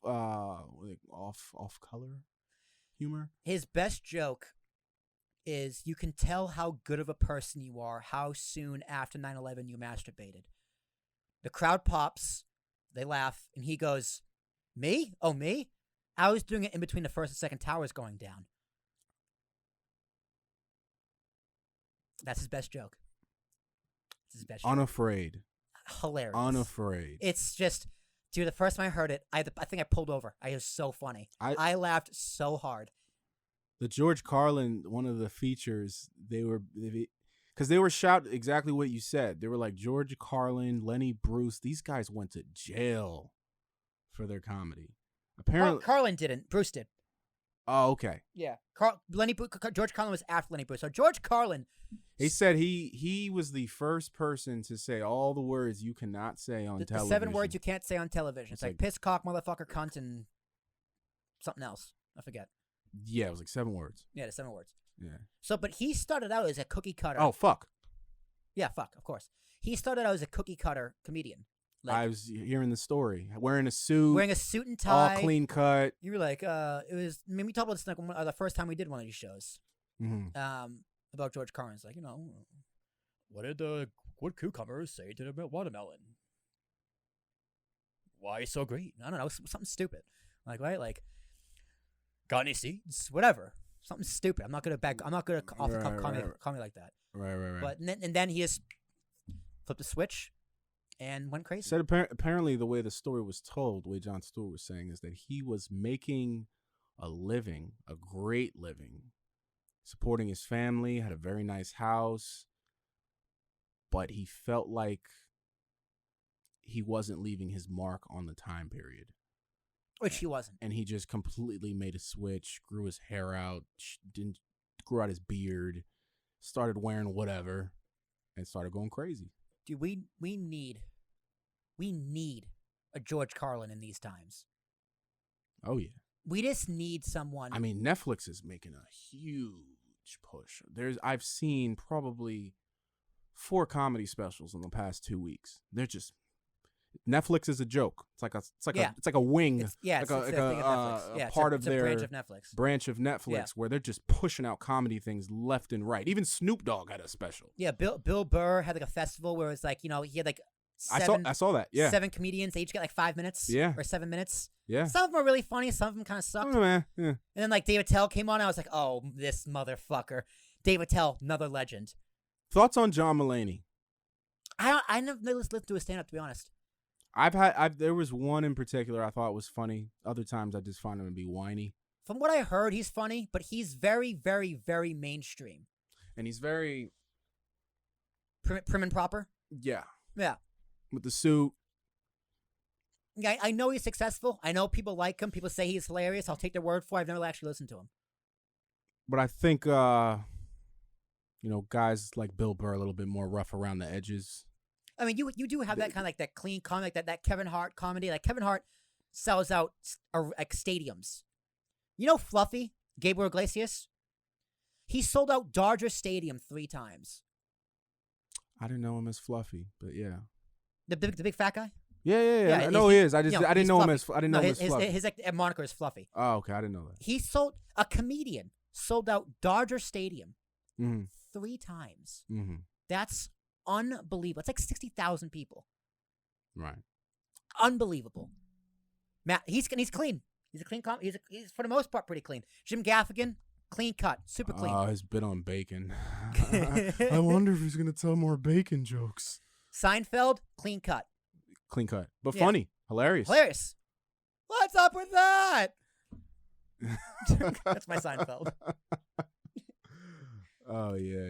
[SPEAKER 2] color humor.
[SPEAKER 1] His best joke is, you can tell how good of a person you are how soon after 9/11 you masturbated. The crowd pops, they laugh, and he goes, "Me? Oh, me? I was doing it in between the first and second towers going down." That's his best joke. That's his best joke.
[SPEAKER 2] Unafraid.
[SPEAKER 1] Hilarious.
[SPEAKER 2] Unafraid.
[SPEAKER 1] It's just, dude, the first time I heard it, I think I pulled over. It was so funny. I laughed so hard.
[SPEAKER 2] The George Carlin, one of the features, because they were shot exactly what you said. They were like George Carlin, Lenny Bruce. These guys went to jail for their comedy. Apparently,
[SPEAKER 1] Carlin didn't. Bruce did.
[SPEAKER 2] Oh, okay.
[SPEAKER 1] Yeah. George Carlin was after Lenny Bruce. So George Carlin,
[SPEAKER 2] he said he was the first person to say all the words you cannot say on television.
[SPEAKER 1] The 7 words you can't say on television. It's like piss, cock, motherfucker, cunt, and something else. I forget.
[SPEAKER 2] Yeah, it was like 7 words.
[SPEAKER 1] Yeah, the 7 words.
[SPEAKER 2] Yeah.
[SPEAKER 1] So, but he started out as a cookie cutter.
[SPEAKER 2] Oh, fuck.
[SPEAKER 1] Yeah, fuck, of course. He started out as a cookie cutter comedian.
[SPEAKER 2] I was hearing the story. Wearing a suit
[SPEAKER 1] and tie.
[SPEAKER 2] All clean cut.
[SPEAKER 1] You were like, we talked about this like the first time we did one of these shows.
[SPEAKER 2] Mm-hmm.
[SPEAKER 1] About George Carlin's like, what cucumbers say to the watermelon? Why so green? I don't know, something stupid. Like, right? Like, got any seeds? Whatever. Something stupid. I'm not gonna off the cuff call me like that.
[SPEAKER 2] Right.
[SPEAKER 1] But and then he just flipped the switch and went crazy.
[SPEAKER 2] Said apparently the way the story was told, the way Jon Stewart was saying, is that he was making a living, a great living, supporting his family, had a very nice house, but he felt like he wasn't leaving his mark on the time period.
[SPEAKER 1] Which he wasn't.
[SPEAKER 2] And he just completely made a switch, grew his hair out, grew out his beard, started wearing whatever, and started going crazy.
[SPEAKER 1] Dude, we need a George Carlin in these times.
[SPEAKER 2] Oh, yeah.
[SPEAKER 1] We just need someone.
[SPEAKER 2] I mean, Netflix is making a huge push. I've seen probably 4 comedy specials in the past 2 weeks. They're just, Netflix is a joke. It's like a wing.
[SPEAKER 1] It's a
[SPEAKER 2] part of their
[SPEAKER 1] branch of Netflix.
[SPEAKER 2] Where they're just pushing out comedy things left and right. Even Snoop Dogg had a special.
[SPEAKER 1] Yeah, Bill Burr had like a festival where it was like, he had like
[SPEAKER 2] I saw that. Yeah,
[SPEAKER 1] 7 comedians. They each get like 5 minutes.
[SPEAKER 2] Yeah,
[SPEAKER 1] or 7 minutes.
[SPEAKER 2] Yeah,
[SPEAKER 1] some of them are really funny. Some of them kind of sucked.
[SPEAKER 2] Oh, man. Yeah.
[SPEAKER 1] And then like Dave Attell came on. I was like, oh, this motherfucker. Dave Attell, another legend.
[SPEAKER 2] Thoughts on John Mulaney?
[SPEAKER 1] I never listened to his stand up, to be honest.
[SPEAKER 2] There was one in particular I thought was funny. Other times I just find him to be whiny.
[SPEAKER 1] From what I heard, he's funny, but he's very, very, very mainstream.
[SPEAKER 2] And he's very
[SPEAKER 1] prim and proper.
[SPEAKER 2] Yeah.
[SPEAKER 1] Yeah.
[SPEAKER 2] With the suit.
[SPEAKER 1] Yeah, I know he's successful. I know people like him. People say he's hilarious. I'll take their word for it. I've never actually listened to him.
[SPEAKER 2] But I think, guys like Bill Burr a little bit more rough around the edges.
[SPEAKER 1] I mean, you do have that kind of like that clean comedy, like that Kevin Hart comedy. Like Kevin Hart sells out like stadiums. Fluffy, Gabriel Iglesias? He sold out Dodger Stadium 3 times.
[SPEAKER 2] I didn't know him as Fluffy, but yeah.
[SPEAKER 1] The big fat guy?
[SPEAKER 2] Yeah. I know he is. I didn't know him
[SPEAKER 1] fluffy.
[SPEAKER 2] as. I didn't know him as Fluffy.
[SPEAKER 1] His moniker is Fluffy.
[SPEAKER 2] Oh, okay. I didn't know that.
[SPEAKER 1] He sold a comedian sold out Dodger Stadium 3 times.
[SPEAKER 2] Mm-hmm.
[SPEAKER 1] That's unbelievable. It's like 60,000 people.
[SPEAKER 2] Right.
[SPEAKER 1] Unbelievable. Matt, he's clean. He's a clean. He's for the most part pretty clean. Jim Gaffigan, clean cut, super clean.
[SPEAKER 2] Oh, his bit on bacon. I wonder if he's gonna tell more bacon jokes.
[SPEAKER 1] Seinfeld, clean cut.
[SPEAKER 2] Clean cut, but funny, hilarious.
[SPEAKER 1] Hilarious. What's up with that? That's my Seinfeld.
[SPEAKER 2] Oh yeah.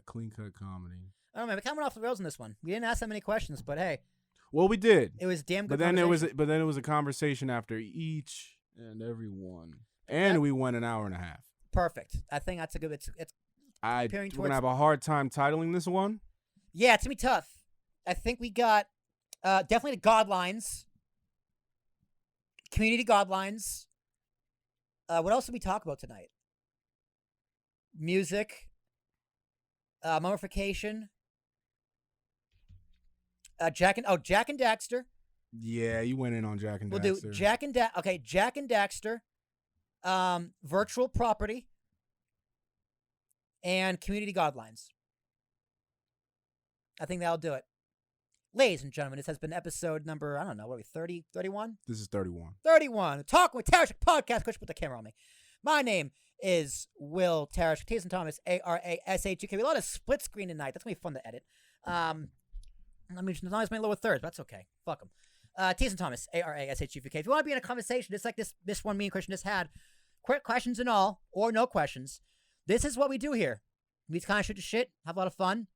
[SPEAKER 2] Clean cut comedy.
[SPEAKER 1] I don't know, man. We're coming off the rails in this one. We didn't ask that many questions, but hey.
[SPEAKER 2] Well, we did.
[SPEAKER 1] It was damn good.
[SPEAKER 2] But then it was a conversation after each and every one, and we went an hour and a half.
[SPEAKER 1] Perfect. I think that's a good.
[SPEAKER 2] We're gonna have a hard time titling this one.
[SPEAKER 1] Yeah, it's gonna be tough. I think we got definitely the Godlines, community Godlines. What else did we talk about tonight? Music, mummification. Jak and Daxter.
[SPEAKER 2] Yeah, you went in on Jak and Daxter.
[SPEAKER 1] We'll do Jak and Daxter, virtual property, and community Godlines. I think that'll do it. Ladies and gentlemen, this has been episode number, I don't know, what are we, 30, 31?
[SPEAKER 2] This is 31.
[SPEAKER 1] 31. Talking with Tarashuk podcast. Coach, put the camera on me. My name is Will Tarashuk. Tyson Thomas, Arashuk. We have a lot of split screen tonight. That's going to be fun to edit. I mean, as long as my lower thirds, that's okay. Fuck them. Tyson Thomas, Arashuk. If you want to be in a conversation just like this one me and Christian just had, quick questions and all, or no questions, this is what we do here. We just kind of shoot the shit, have a lot of fun.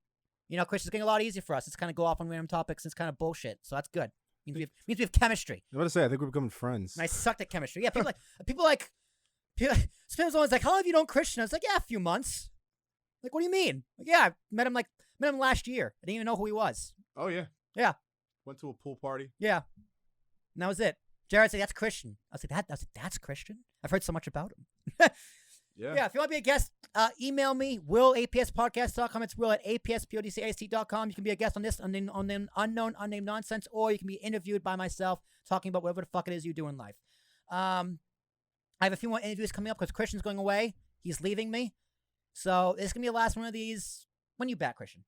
[SPEAKER 1] You know, Christian's getting a lot easier for us. It's kind of go off on random topics and it's kind of bullshit. So that's good. Means we have chemistry.
[SPEAKER 2] I was about to say, I think we're becoming friends.
[SPEAKER 1] And I sucked at chemistry. Yeah, Spam's always like, how long have you known Christian? I was like, yeah, a few months. Like, what do you mean? Like, yeah, I met him last year. I didn't even know who he was.
[SPEAKER 2] Oh, yeah.
[SPEAKER 1] Yeah.
[SPEAKER 2] Went to a pool party.
[SPEAKER 1] Yeah. And that was it. Jared said, that's Christian. I was like, that's Christian? I've heard so much about him. Yeah, if you want to be a guest, email me, will@apspodcast.com. It's will@apspodcast.com. You can be a guest on this unnamed nonsense, or you can be interviewed by myself talking about whatever the fuck it is you do in life. I have a few more interviews coming up because Christian's going away. He's leaving me. So this is going to be the last one of these. When are you back, Christian?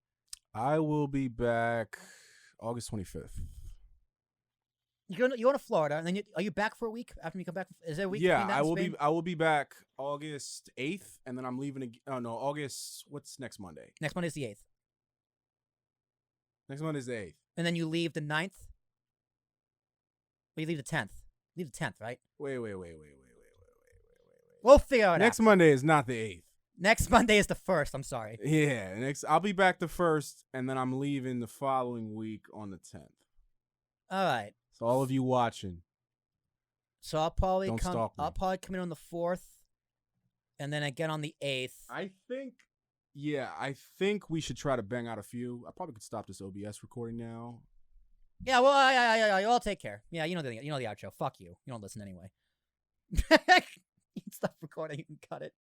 [SPEAKER 2] I will be back August 25th.
[SPEAKER 1] You're going to Florida, and then are you back for a week after you come back? Is there a week?
[SPEAKER 2] Yeah, I will be back August 8th, and then I'm leaving. August. What's next Monday?
[SPEAKER 1] Next Monday is the 8th.
[SPEAKER 2] Next Monday is the 8th.
[SPEAKER 1] And then you leave the 9th. Or you leave the 10th. Leave the 10th, right?
[SPEAKER 2] Wait.
[SPEAKER 1] We'll figure it out.
[SPEAKER 2] Next Monday is not the 8th.
[SPEAKER 1] Next Monday is the 1st. I'm sorry.
[SPEAKER 2] Yeah, I'll be back the 1st, and then I'm leaving the following week on the 10th.
[SPEAKER 1] All right.
[SPEAKER 2] So all of you watching.
[SPEAKER 1] So I'll probably
[SPEAKER 2] don't stalk me.
[SPEAKER 1] I'll probably come in on the 4th, and then again on the 8th.
[SPEAKER 2] I think we should try to bang out a few. I probably could stop this OBS recording now.
[SPEAKER 1] Yeah, well, I'll take care. Yeah, you know the outro. Fuck you. You don't listen anyway. You can stop recording. You can cut it.